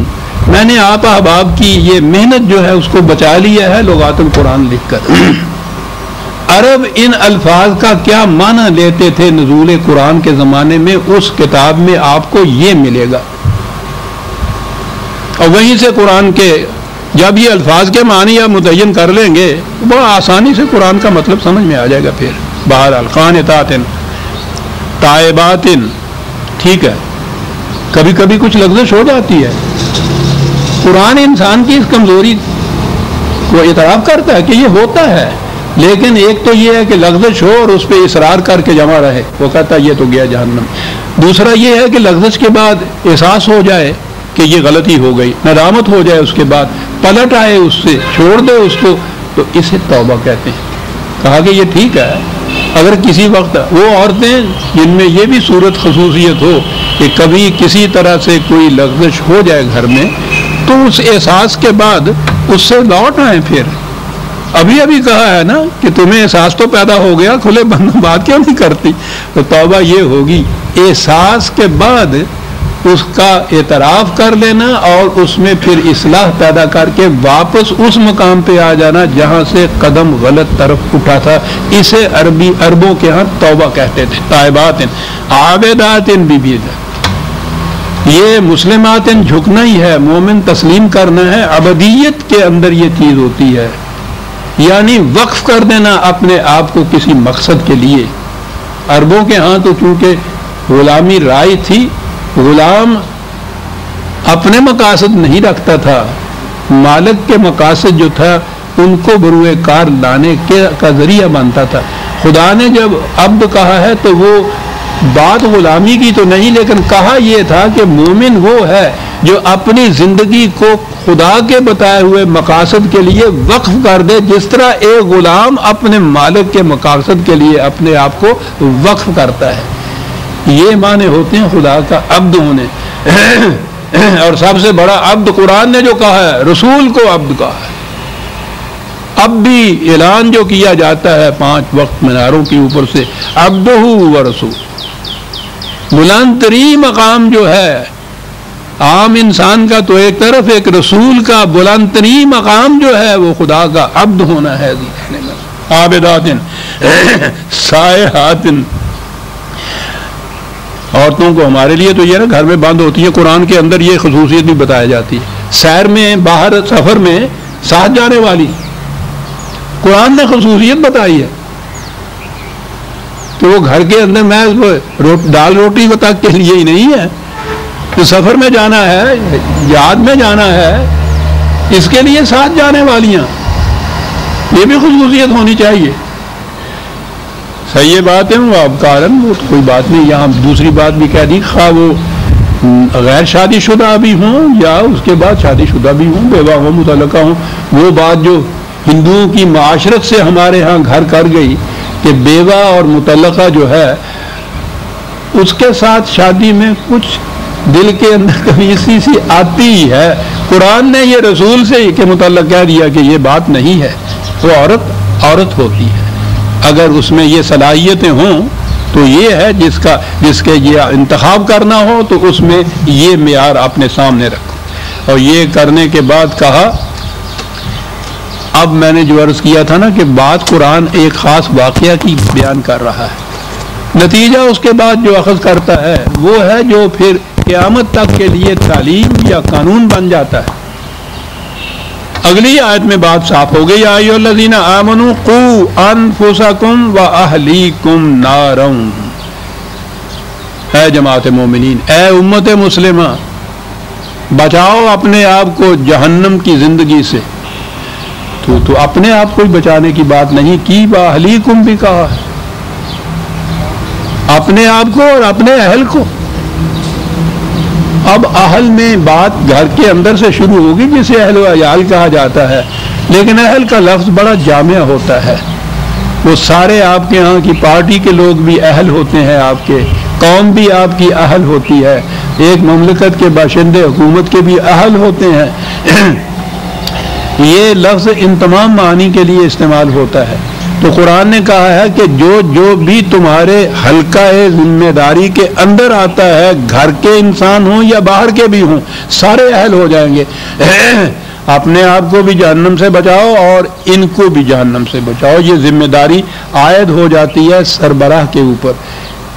میں نے آپ احباب کی یہ محنت جو ہے اس کو بچا لیا ہے لغات القرآن لکھ کر۔ عرب ان الفاظ کا کیا معنی لیتے تھے نزول قرآن کے زمانے میں، اس کتاب میں آپ کو یہ ملے گا، اور وہیں سے قرآن کے جب یہ الفاظ کے معنی آپ متعین کر لیں گے بڑا آسانی سے قرآن کا مطلب سمجھ میں آ جائے گا۔ پھر بہرحال قانتات تائبات، ٹھیک ہے، کبھی کبھی کچھ لغزش ہو جاتی ہے، قرآن انسان کی اس کمزوری کو اعتراف کرتا ہے کہ یہ ہوتا ہے، لیکن ایک تو یہ ہے کہ لغزش ہو اور اس پہ اصرار کر کے جمع رہے، وہ کہتا ہے یہ تو گیا جہنم۔ دوسرا یہ ہے کہ لغزش کے بعد احساس ہو جائے کہ یہ غلطی ہو گئی، ندامت ہو جائے، اس کے بعد پلٹ آئے، اس سے چھوڑ دے اس کو، تو اسے توبہ کہتے ہیں۔ کہا کہ یہ ٹھیک ہے اگر کسی وقت وہ عورتیں جن میں یہ بھی صورت خصوصیت ہو کہ کبھی کسی طرح سے کوئی لغزش ہو جائے گھر میں، تو اس احساس کے بعد اس سے لوٹ آئیں۔ پھر ابھی کہا ہے نا کہ تمہیں احساس تو پیدا ہو گیا، کھلے بند بات کیوں نہیں کرتی؟ تو توبہ یہ ہوگی احساس کے بعد اس کا اعتراف کر لینا اور اس میں پھر اصلاح پیدا کر کے واپس اس مقام پہ آ جانا جہاں سے قدم غلط طرف اٹھا تھا۔ اسے عربوں کے ہاں توبہ کہتے تھے۔ تائبات عابدات بھی یہ مسلمات جھکنا ہی ہے، مومن تسلیم کرنا ہے، عبدیت کے اندر یہ چیز ہوتی ہے، یعنی وقف کر دینا اپنے آپ کو کسی مقصد کے لیے۔ عربوں کے ہاں تو چونکہ غلامی رائج تھی، غلام اپنے مقاصد نہیں رکھتا تھا، مالک کے مقاصد جو تھا ان کو بروئے کار لانے کا ذریعہ بنتا تھا۔ خدا نے جب عبد کہا ہے تو وہ بات غلامی کی تو نہیں، لیکن کہا یہ تھا کہ مومن وہ ہے جو اپنی زندگی کو خدا کے بتائے ہوئے مقاصد کے لیے وقف کر دے، جس طرح ایک غلام اپنے مالک کے مقاصد کے لیے اپنے آپ کو وقف کرتا ہے۔ یہ معنی ہوتے ہیں خدا کا عبد ہونے۔ اور سب سے بڑا عبد قرآن نے جو کہا ہے، رسول کو عبد کہا ہے۔ اب بھی اعلان جو کیا جاتا ہے 5 وقت میناروں کے اوپر سے، عبدہ و رسول، بلند ترین مقام جو ہے عام انسان کا تو ایک طرف، ایک رسول کا بلند ترین مقام جو ہے وہ خدا کا عبد ہونا ہے۔ عابدات سائحات، عورتوں کو ہمارے لیے تو یہ نا گھر میں بند ہوتی ہے، قرآن کے اندر یہ خصوصیت بھی بتائی جاتی ہے۔ سیر میں، باہر سفر میں ساتھ جانے والی قرآن نے خصوصیت بتائی ہے کہ وہ گھر کے اندر میں دال روٹی تک کے لیے ہی نہیں ہے، تو سفر میں جانا ہے، یاد میں جانا ہے، اس کے لیے ساتھ جانے والیاں، یہ بھی خصوصیت ہونی چاہیے۔ صحیح بات ہے، وہ اب کارن وہ کوئی بات نہیں۔ یہاں دوسری بات بھی کہہ دی، خواہ وہ غیر شادی شدہ بھی ہوں یا اس کے بعد شادی شدہ بھی ہوں، بیوہ ہوں، متعلقہ ہوں، وہ بات جو ہندوؤں کی معاشرت سے ہمارے ہاں گھر کر گئی کہ بیوہ اور متعلقہ جو ہے اس کے ساتھ شادی میں کچھ دل کے اندر کنیسی سی آتی ہی ہے۔ قرآن نے یہ رسول سے کے متعلق کہہ دیا کہ یہ بات نہیں ہے، وہ عورت ہوتی ہے، اگر اس میں یہ صلاحیتیں ہوں تو یہ ہے جس کے یہ انتخاب کرنا ہو تو اس میں یہ معیار اپنے سامنے رکھو۔ اور یہ کرنے کے بعد کہا، اب میں نے جو عرض کیا تھا نا کہ بات قرآن ایک خاص واقعہ کی بیان کر رہا ہے، نتیجہ اس کے بعد جو اخذ کرتا ہے وہ ہے جو پھر قیامت تک کے لیے تعلیم یا قانون بن جاتا ہے۔ اگلی آیت میں بات صاف ہو گئی، یا ایھا الذین آمنوا قوا انفسکم واہلیکم نارا، اے جماعت مومنین، اے امت مسلمہ، بچاؤ اپنے آپ کو جہنم کی زندگی سے۔ تو اپنے آپ کو بچانے کی بات نہیں کی، واہلیکم بھی کہا ہے، اپنے آپ کو اور اپنے اہل کو۔ اب اہل میں بات گھر کے اندر سے شروع ہوگی جسے اہل و عیال کہا جاتا ہے، لیکن اہل کا لفظ بڑا جامع ہوتا ہے. وہ سارے آپ کے ہاں کی پارٹی کے لوگ بھی اہل ہوتے ہیں، آپ کے قوم بھی آپ کی اہل ہوتی ہے، ایک مملکت کے باشندے حکومت کے بھی اہل ہوتے ہیں. یہ لفظ ان تمام معانی کے لیے استعمال ہوتا ہے. تو قرآن نے کہا ہے کہ جو بھی تمہارے حلقہ ذمہ داری کے اندر آتا ہے، گھر کے انسان ہوں یا باہر کے بھی ہوں، سارے اہل ہو جائیں گے. اپنے آپ کو بھی جہنم سے بچاؤ اور ان کو بھی جہنم سے بچاؤ. یہ ذمہ داری عائد ہو جاتی ہے سربراہ کے اوپر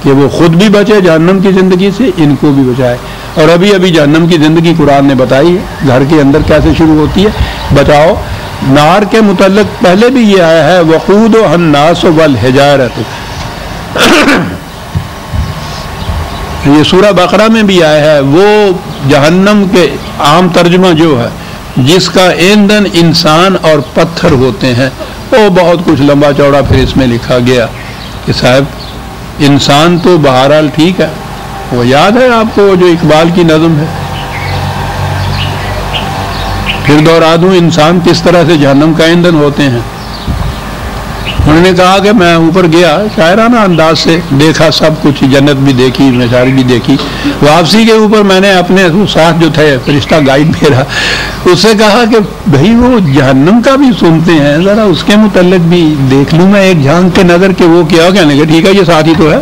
کہ وہ خود بھی بچے جہنم کی زندگی سے، ان کو بھی بچائے. اور ابھی جہنم کی زندگی قرآن نے بتائی ہے، گھر کے اندر کیسے شروع ہوتی ہے. بچاؤ. نار کے متعلق پہلے بھی یہ آیا ہے وقودها الناس والحجارۃ. یہ سورہ بقرہ میں بھی آیا ہے. وہ جہنم کے عام ترجمہ جو ہے جس کا ایندھن انسان اور پتھر ہوتے ہیں، وہ بہت کچھ لمبا چوڑا پھر اس میں لکھا گیا کہ صاحب انسان تو بہرحال ٹھیک ہے. وہ یاد ہے آپ کو جو اقبال کی نظم ہے، پھر دوہرا دوں انسان کس طرح سے جہنم کا ایندھن ہوتے ہیں. انہوں نے کہا کہ میں اوپر گیا شاعرانہ انداز سے، دیکھا سب کچھ، جنت بھی دیکھی، نظارے بھی دیکھی. واپسی کے اوپر میں نے اپنے ساتھ جو تھے فرشتہ گائیڈ میرا، اس سے کہا کہ بھائی وہ جہنم کا بھی سنتے ہیں، ذرا اس کے متعلق بھی دیکھ لوں میں ایک جھانک کے نظر کہ وہ کیا. کہنے لگے ٹھیک ہے یہ ساتھی تو ہے.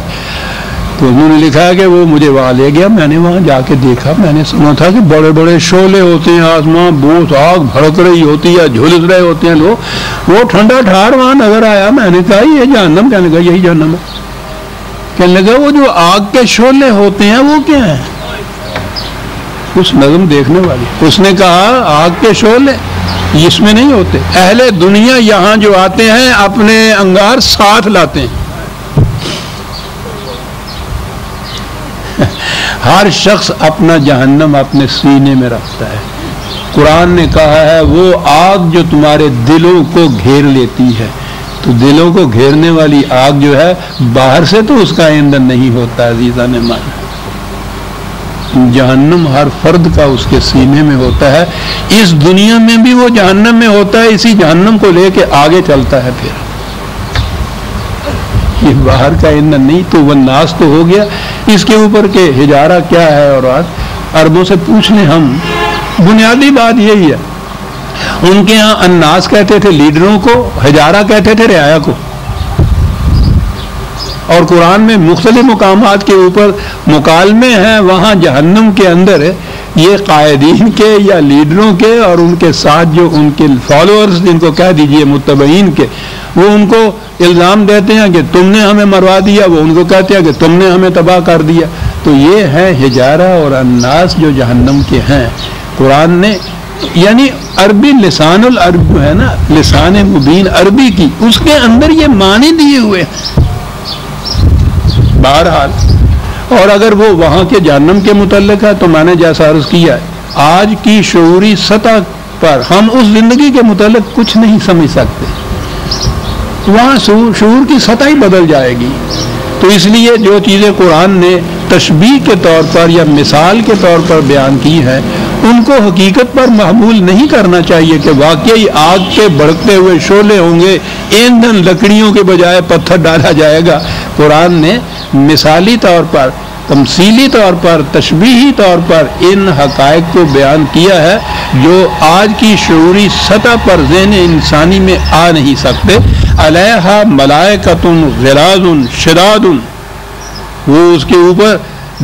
تو انہوں نے لکھا ہے کہ وہ مجھے وہاں لے گیا. میں نے وہاں جا کے دیکھا، میں نے سنا تھا کہ بڑے بڑے شعلے ہوتے ہیں، آسمان بوس آگ بھڑک رہی ہوتی ہے، جھلس رہے ہوتے ہیں لوگ. وہ ٹھنڈا ٹھار وہاں نظر آیا. میں نے کہا یہ جہنم. کہنے لگا یہی جہنم ہے. کہنے لگا وہ جو آگ کے شعلے ہوتے ہیں وہ کیا ہیں؟ اس نظم دیکھنے والی اس نے کہا آگ کے شعلے اس میں نہیں ہوتے. اہل دنیا یہاں جو آتے ہیں اپنے انگار ساتھ لاتے ہیں. ہر شخص اپنا جہنم اپنے سینے میں رکھتا ہے. قرآن نے کہا ہے وہ آگ جو تمہارے دلوں کو گھیر لیتی ہے. تو دلوں کو گھیرنے والی آگ جو ہے باہر سے تو اس کا ایندھن نہیں ہوتا. عزیزان مان، جہنم ہر فرد کا اس کے سینے میں ہوتا ہے. اس دنیا میں بھی وہ جہنم میں ہوتا ہے، اسی جہنم کو لے کے آگے چلتا ہے. پھر یہ باہر کا ایندھن نہیں. تو وہ ناس تو ہو گیا. اس کے اوپر کہ ہجارہ کیا ہے، اور آج عربوں سے پوچھ لیں ہم، بنیادی بات یہی ہے. ان کے ہاں الناس کہتے تھے لیڈروں کو، ہجارہ کہتے تھے رعایا کو. اور قرآن میں مختلف مقامات کے اوپر مکالمے ہیں. وہاں جہنم کے اندر یہ قائدین کے یا لیڈروں کے اور ان کے ساتھ جو ان کے فالوورز جن کو کہہ دیجئے متبعین کے، وہ ان کو الزام دیتے ہیں کہ تم نے ہمیں مروا دیا. وہ ان کو کہتے ہیں کہ تم نے ہمیں تباہ کر دیا. تو یہ ہے ہجارہ اور الناس جو جہنم کے ہیں. قرآن نے یعنی عربی لسان العرب جو ہے نا، لسان مبین عربی کی، اس کے اندر یہ معنی دیے ہوئے ہیں بہرحال. اور اگر وہ وہاں کے جہنم کے متعلق ہے تو میں نے جیسا عرض کیا ہے آج کی شعوری سطح پر ہم اس زندگی کے متعلق کچھ نہیں سمجھ سکتے. وہاں شعور کی سطح ہی بدل جائے گی. تو اس لیے جو چیزیں قرآن نے تشبیہ کے طور پر یا مثال کے طور پر بیان کی ہیں ان کو حقیقت پر محمول نہیں کرنا چاہیے کہ واقعی آگ کے بھڑکتے ہوئے شعلے ہوں گے، ایندھن لکڑیوں کے بجائے پتھر ڈالا جائے گا. قرآن نے مثالی طور پر، تمثیلی طور پر، تشبیہی طور پر ان حقائق کو بیان کیا ہے جو آج کی شعوری سطح پر ذہن انسانی میں آ نہیں سکتے. علیہا ملائکۃ غلاظ شداد، وہ اس کے اوپر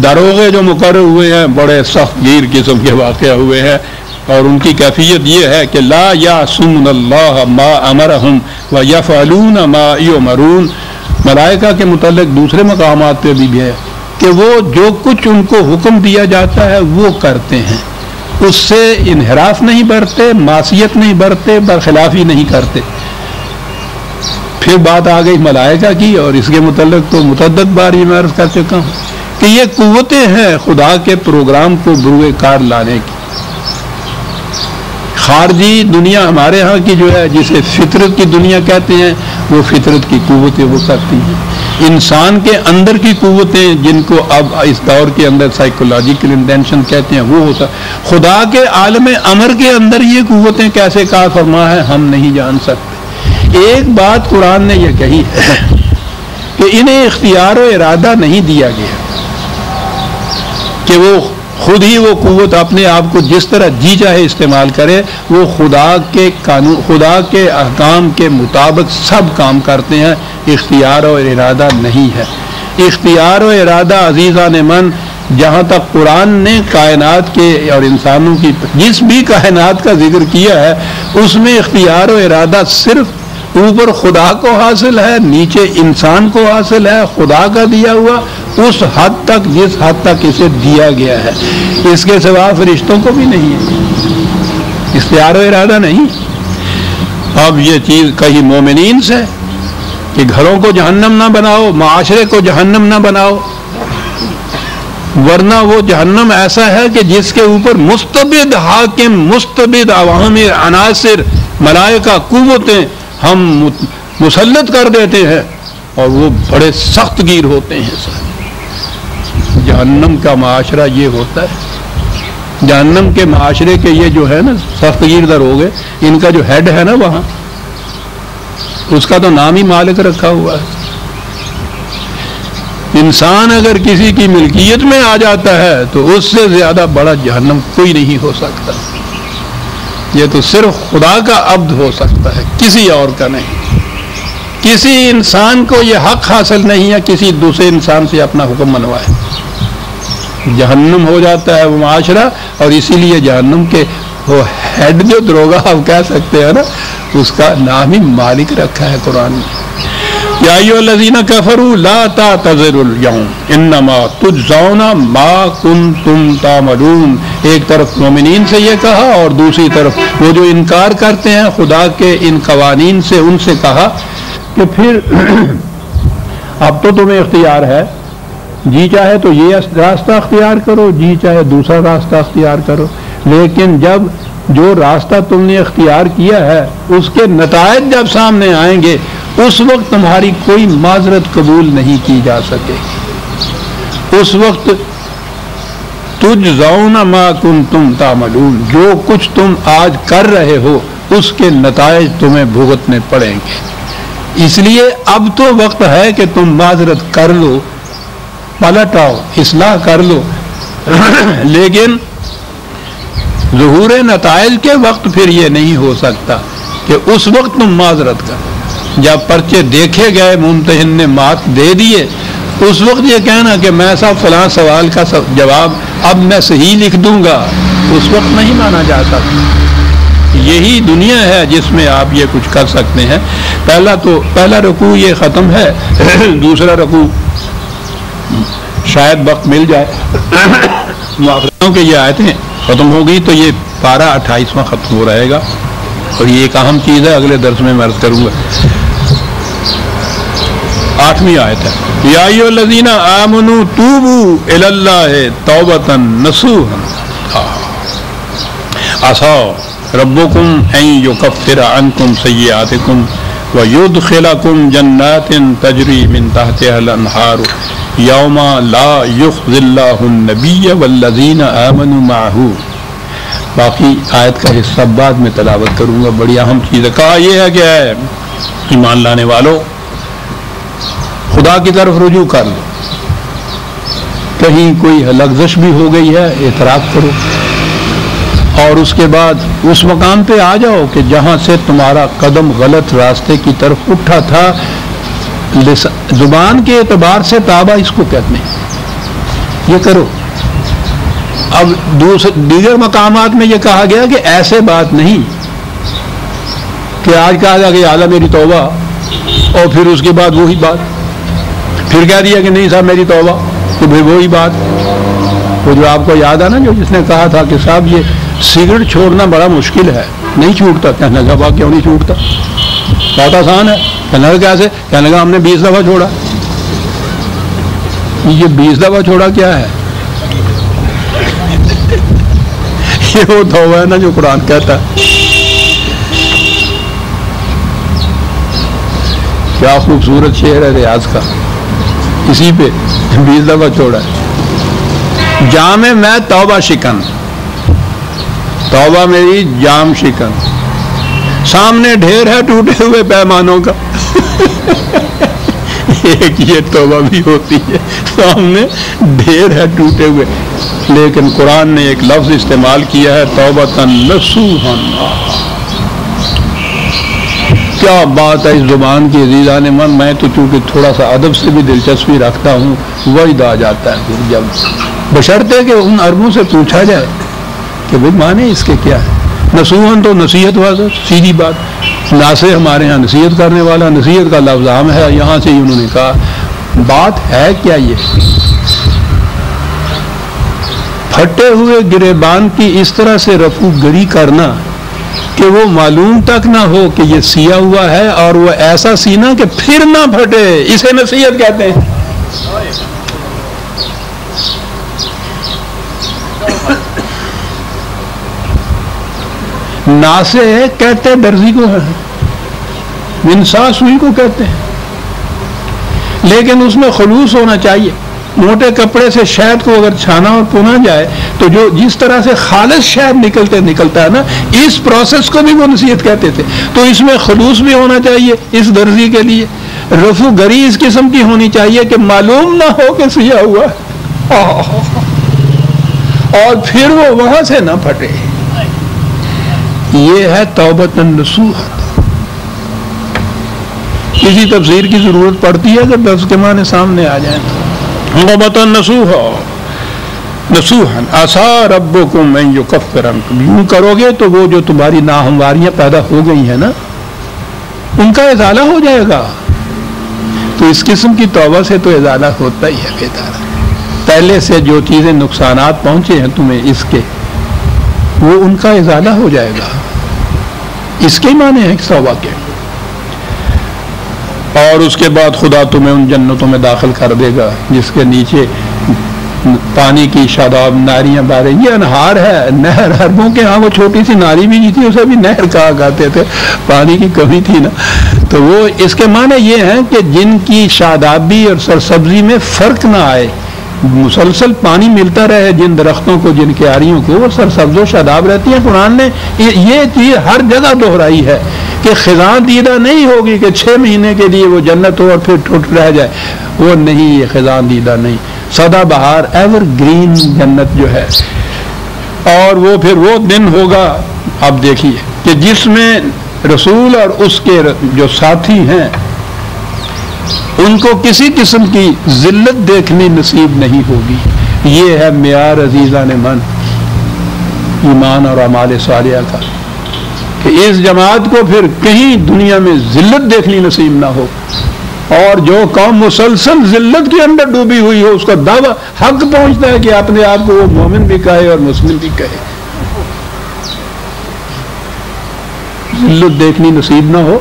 داروغے جو مقرر ہوئے ہیں بڑے سخت گیر قسم کے واقع ہوئے ہیں. اور ان کی کیفیت یہ ہے کہ لا یعصون اللہ ما امرہم ویفعلون ما یؤمرون. ملائکہ کے متعلق دوسرے مقامات پہ بھی ہے کہ وہ جو کچھ ان کو حکم دیا جاتا ہے وہ کرتے ہیں، اس سے انحراف نہیں برتے، معصیت نہیں برتے، برخلافی نہیں کرتے. پھر بات آ گئی ملائکہ کی، اور اس کے متعلق تو متعدد بار یہ میں عرض کر چکا ہوں کہ یہ قوتیں ہیں خدا کے پروگرام کو بروئے کار لانے کی. خارجی دنیا ہمارے ہاں کی جو ہے جسے فطرت کی دنیا کہتے ہیں، وہ فطرت کی قوتیں وہ کرتی ہیں. انسان کے اندر کی قوتیں جن کو اب اس دور کے اندر سائیکولوجیکل انٹینشن کہتے ہیں وہ ہوتا، خدا کے عالم امر کے اندر یہ قوتیں کیسے کار فرما ہے ہم نہیں جان سکتے۔ ایک بات قرآن نے یہ کہی ہے کہ انہیں اختیار و ارادہ نہیں دیا گیا کہ وہ خود ہی وہ قوت اپنے آپ کو جس طرح جی چاہے استعمال کرے، وہ خدا کے قانون، خدا کے احکام کے مطابق سب کام کرتے ہیں، اختیار و ارادہ نہیں ہے۔ اختیار و ارادہ عزیزان من، جہاں تک قرآن نے کائنات کے اور انسانوں کی جس بھی کائنات کا ذکر کیا ہے اس میں اختیار و ارادہ صرف اوپر خدا کو حاصل ہے، نیچے انسان کو حاصل ہے، خدا کا دیا ہوا اس حد تک جس حد تک اسے دیا گیا ہے، اس کے سوا فرشتوں کو بھی نہیں ہے، اختیار و ارادہ نہیں۔ اب یہ چیز کہیں مومنین سے کہ گھروں کو جہنم نہ بناؤ، معاشرے کو جہنم نہ بناؤ، ورنہ وہ جہنم ایسا ہے کہ جس کے اوپر مستبد حاکم، مستبد عوامر، عناصر، ملائکہ، قوتیں ہم مسلط کر دیتے ہیں اور وہ بڑے سخت گیر ہوتے ہیں۔ جہنم کا معاشرہ یہ ہوتا ہے، جہنم کے معاشرے کے یہ جو ہے نا سخت گیر در ہو گئے، ان کا جو ہیڈ ہے نا وہاں، اس کا تو نام ہی مالک رکھا ہوا ہے۔ انسان اگر کسی کی ملکیت میں آ جاتا ہے تو اس سے زیادہ بڑا جہنم کوئی نہیں ہو سکتا، یہ تو صرف خدا کا عبد ہو سکتا ہے، کسی اور کا نہیں۔ کسی انسان کو یہ حق حاصل نہیں ہے کسی دوسرے انسان سے اپنا حکم منوائے، جہنم ہو جاتا ہے وہ معاشرہ، اور اسی لیے جہنم کے وہ ہیڈ جو دروگا آپ کہہ سکتے ہیں نا، اس کا نام ہی مالک رکھا ہے قرآن میں۔ یا ایھا الذین کفروا لا تعتذروا اليوم انما تجزون ما کنتم تعملون، ایک طرف مومنین سے یہ کہا اور دوسری طرف وہ جو انکار کرتے ہیں خدا کے ان قوانین سے ان سے کہا کہ پھر اب تو تمہیں اختیار ہے، جی چاہے تو یہ راستہ اختیار کرو، جی چاہے دوسرا راستہ اختیار کرو، لیکن جب جو راستہ تم نے اختیار کیا ہے اس کے نتائج جب سامنے آئیں گے اس وقت تمہاری کوئی معذرت قبول نہیں کی جا سکے گی۔ اس وقت تجزون ما کنتم تعملون، جو کچھ تم آج کر رہے ہو اس کے نتائج تمہیں بھگتنے پڑیں گے۔ اس لیے اب تو وقت ہے کہ تم معذرت کر لو، پلٹ آؤ، اصلاح کر لو، لیکن ظہور نتائج کے وقت پھر یہ نہیں ہو سکتا کہ اس وقت تم معذرت کرو۔ جب پرچے دیکھے گئے، ممتحن نے مارک دے دیے، اس وقت یہ کہنا کہ میں صاحب فلاں سوال کا جواب اب میں صحیح لکھ دوں گا، اس وقت نہیں مانا جا سکتا۔ یہی دنیا ہے جس میں آپ یہ کچھ کر سکتے ہیں۔ پہلا رکوع یہ ختم ہے، دوسرا رکوع شاید وقت مل جائے، معافرتوں کے یہ آیتیں ختم ہو گئی تو یہ پارہ 28واں ختم ہو رہے گا، اور یہ ایک اہم چیز ہے، اگلے درس میں عرض کروں گا۔ 8ویں آیت ہے، یا ایھا الذین آمنوا توبوا الی اللہ توبۃ نصوحا عسیٰ ربکم ان یکفر عنکم سیئاتکم ویدخلکم جنات تجری من تحتها الانہار یوم لا یخزی اللہ النبی والذین آمنوا معہ۔ باقی آیت کا حصہ بعد میں تلاوت کروں گا، بڑی اہم چیز ہے۔ کہا یہ ہے کہ ایمان لانے والوں خدا کی طرف رجوع کر لو، کہیں کوئی لغزش بھی ہو گئی ہے اعتراف کرو، اور اس کے بعد اس مقام پہ آ جاؤ کہ جہاں سے تمہارا قدم غلط راستے کی طرف اٹھا تھا، زبان کے اعتبار سے توبہ اس کو کہتے ہیں، یہ کرو۔ اب دیگر مقامات میں یہ کہا گیا کہ ایسے بات نہیں کہ آج کہا گیا کہ اعلیٰ میری توبہ، اور پھر اس کے بعد وہی بات، پھر کہہ دیا کہ نہیں صاحب میری توبہ، تو پھر وہی بات۔ وہ جو آپ کو یاد ہے نا، جو جس نے کہا تھا کہ صاحب یہ سگریٹ چھوڑنا بڑا مشکل ہے، نہیں چھوٹتا، کہنے لگا واہ کیوں نہیں چھوٹتا، بہت آسان ہے، کہنے لگا کیسے، کہنے لگا ہم نے 20 دفعہ چھوڑا۔ یہ 20 دفعہ چھوڑا کیا ہے؟ یہ وہ توبہ ہے نا جو قرآن کہتا ہے۔ کیا خوبصورت شعر ہے ریاض کا، اسی پہ 20 دفعہ چھوڑا ہے. جام میں توبہ شکن، توبہ میری جام شکن، سامنے ڈھیر ہے ٹوٹے ہوئے پیمانوں کا. ایک یہ توبہ بھی ہوتی ہے، سامنے ڈھیر ہے ٹوٹے ہوئے. لیکن قرآن نے ایک لفظ استعمال کیا ہے، توبۃ نصوحا. کیا بات ہے اس زبان کی عزیزان من. میں تو چونکہ تھوڑا سا ادب سے بھی دلچسپی رکھتا ہوں، وعد آ جاتا ہے پھر جب بشرطے کہ ان عربوں سے پوچھا جائے کہ وہ معنی اس کے کیا ہے. نصوحاً تو نصیحت واضح سیدھی بات، ناصح ہمارے ہاں نصیحت کرنے والا، نصیحت کا لفظ عام ہے. یہاں سے انہوں نے کہا بات ہے کیا یہ، پھٹے ہوئے گریبان کی اس طرح سے رفو گری کرنا کہ وہ معلوم تک نہ ہو کہ یہ سیا ہوا ہے، اور وہ ایسا سینا کہ پھر نہ پھٹے، اسے نصیحت کہتے ہیں. ناسے کہتے درزی کو ہے، منسا سوئی کو کہتے ہیں، لیکن اس میں خلوص ہونا چاہیے. موٹے کپڑے سے شہد کو اگر چھانا اور پونا جائے تو جو جس طرح سے خالص شہد نکلتا ہے نا، اس پروسیس کو بھی وہ نصیحت کہتے تھے. تو اس میں خلوص بھی ہونا چاہیے اس درزی کے لیے، رفو گری اس قسم کی ہونی چاہیے کہ معلوم نہ ہو کہ سیا ہوا اور پھر وہ وہاں سے نہ پھٹے. یہ ہے توبۃ النصوح. کسی تفسیر کی ضرورت پڑتی ہے کہ لفظ کے معنی سامنے آ جائیں. توبۃ النصوح نصوحا عسى ربكم ان يكفر عنكم. یوں کرو گے تو وہ جو تمہاری ناہمواریاں پیدا ہو گئی ہیں نا، ان کا ازالہ ہو جائے گا. تو اس قسم کی توبہ سے تو ازالہ ہوتا ہی ہے بیدار. پہلے سے جو چیزیں نقصانات پہنچے ہیں تمہیں اس کے، وہ ان کا ازالہ ہو جائے گا. اس کے معنی ہیں توبہ کے. اور اس کے بعد خدا تمہیں ان جنتوں میں داخل کر دے گا جس کے نیچے پانی کی شاداب ناریاں بہ رہی. یہ انہار ہے، نہر. عربوں کے ہاں وہ چھوٹی سی ناری بھی نہیں تھی، اسے بھی نہر کہا کرتے تھے، پانی کی کمی تھی نا. تو وہ اس کے معنی یہ ہیں کہ جن کی شادابی اور سرسبزی میں فرق نہ آئے، مسلسل پانی ملتا رہے جن درختوں کو، جن کیاریوں کو، وہ سرسبز و شاداب رہتی ہیں. قرآن نے یہ چیز ہر جگہ دہرائی ہے کہ خزاں دیدہ نہیں ہوگی کہ 6 مہینے کے لیے وہ جنت ہو اور پھر ٹوٹ رہ جائے. وہ نہیں، یہ خزاں دیدہ نہیں، سدا بہار ایور گرین جنت جو ہے. اور وہ پھر وہ دن ہوگا، اب دیکھیے، کہ جس میں رسول اور اس کے جو ساتھی ہیں ان کو کسی قسم کی ذلت دیکھنی نصیب نہیں ہوگی. یہ ہے معیار عزیزان من ایمان اور اعمال صالحہ کا، کہ اس جماعت کو پھر کہیں دنیا میں ذلت دیکھنی نصیب نہ ہو. اور جو قوم مسلسل ذلت کے اندر ڈوبی ہوئی ہو، اس کا دعویٰ حق پہنچتا ہے کہ اپنے آپ کو وہ مومن بھی کہے اور مسلم بھی کہے. ذلت دیکھنی نصیب نہ ہو.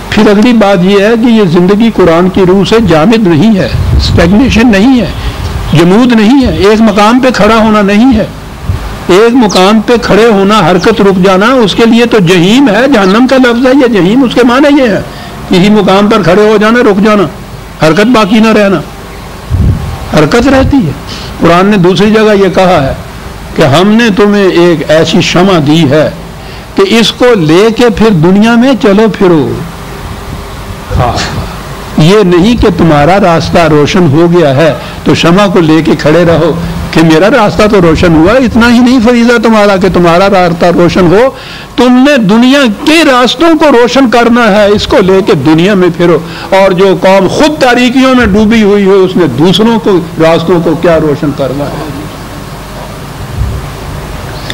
پھر اگلی بات یہ ہے کہ یہ زندگی قرآن کی روح سے جامد نہیں ہے، اسٹیگنیشن نہیں ہے، جمود نہیں ہے، ایک مقام پہ کھڑا ہونا نہیں ہے. ایک مقام پہ کھڑے ہونا، حرکت رک جانا، اس کے لیے تو جہیم ہے، جہنم کا لفظ ہے یہ جہیم. اس کے معنی یہ ہے کسی مقام پر کھڑے ہو جانا، رک جانا، حرکت باقی نہ رہنا. حرکت رہتی ہے. قرآن نے دوسری جگہ یہ کہا ہے کہ ہم نے تمہیں ایک ایسی شمع دی ہے کہ اس کو لے کے پھر دنیا میں چلو پھرو. یہ نہیں کہ تمہارا راستہ روشن ہو گیا ہے تو شمع کو لے کے کھڑے رہو کہ میرا راستہ تو روشن ہوا. اتنا ہی نہیں فریضہ تمہارا کہ تمہارا راستہ روشن ہو، تم نے دنیا کے راستوں کو روشن کرنا ہے. اس کو لے کے دنیا میں پھرو. اور جو قوم خود تاریکیوں میں ڈوبی ہوئی ہو، اس نے دوسروں کو راستوں کو کیا روشن کرنا ہے.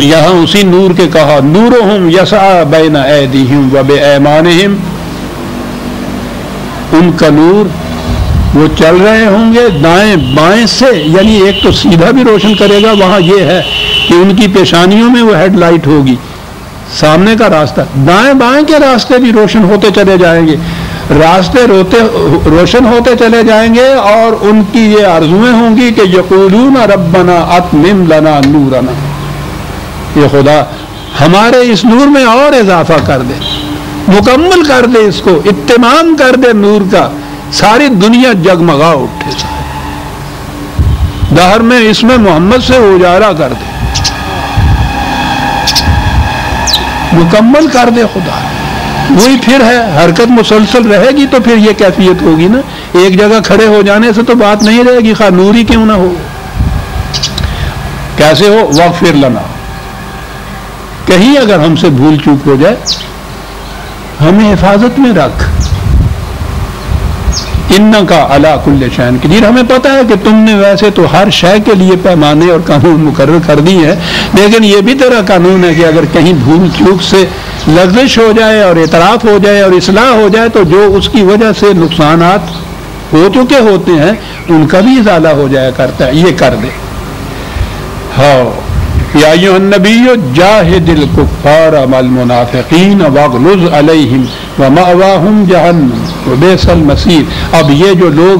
یہاں اسی نور کے کہا نورہم یسعی بین ایدیہم و بایمانہم. ان کا نور وہ چل رہے ہوں گے دائیں بائیں سے، یعنی ایک تو سیدھا بھی روشن کرے گا. وہاں یہ ہے کہ ان کی پیشانیوں میں وہ ہیڈ لائٹ ہوگی، سامنے کا راستہ. دائیں بائیں کے راستے بھی روشن ہوتے چلے جائیں گے، راستے روشن ہوتے چلے جائیں گے. اور ان کی یہ آرزویں ہوں گی کہ یقولون ربنا اتمم لنا نورنا، یہ خدا ہمارے اس نور میں اور اضافہ کر دے، مکمل کر دے، اس کو اتمام کر دے نور کا. ساری دنیا جگمگا اٹھے، دہر میں اس میں محمد سے اجارہ کر دے، مکمل کر دے خدا۔ وہی پھر ہے، حرکت مسلسل رہے گی تو پھر یہ کیفیت ہوگی نا، ایک جگہ کھڑے ہو جانے سے تو بات نہیں رہے گی، خواہ نور ہی کیوں نہ ہو۔ کیسے ہو؟ واغفر لنا، کہیں اگر ہم سے بھول چوک ہو جائے ہمیں حفاظت میں رکھ، انکا علی کل شیء قدیر۔ ہمیں پتہ ہے کہ تم نے ویسے تو ہر شے کے لیے پیمانے اور قانون مقرر کر دی ہیں، لیکن یہ بھی تیرا قانون ہے کہ اگر کہیں بھول چوک سے لغزش ہو جائے اور اعتراف ہو جائے اور اصلاح ہو جائے تو جو اس کی وجہ سے نقصانات ہو چکے ہوتے ہیں ان کا بھی ازالہ ہو جایا کرتا ہے، یہ کر دے۔ ہاں، یا ایھا النبی جاہد الکفار والمنافقین واغلظ علیہم ومأواہم جہنم وبئس المصیر۔ اب یہ جو لوگ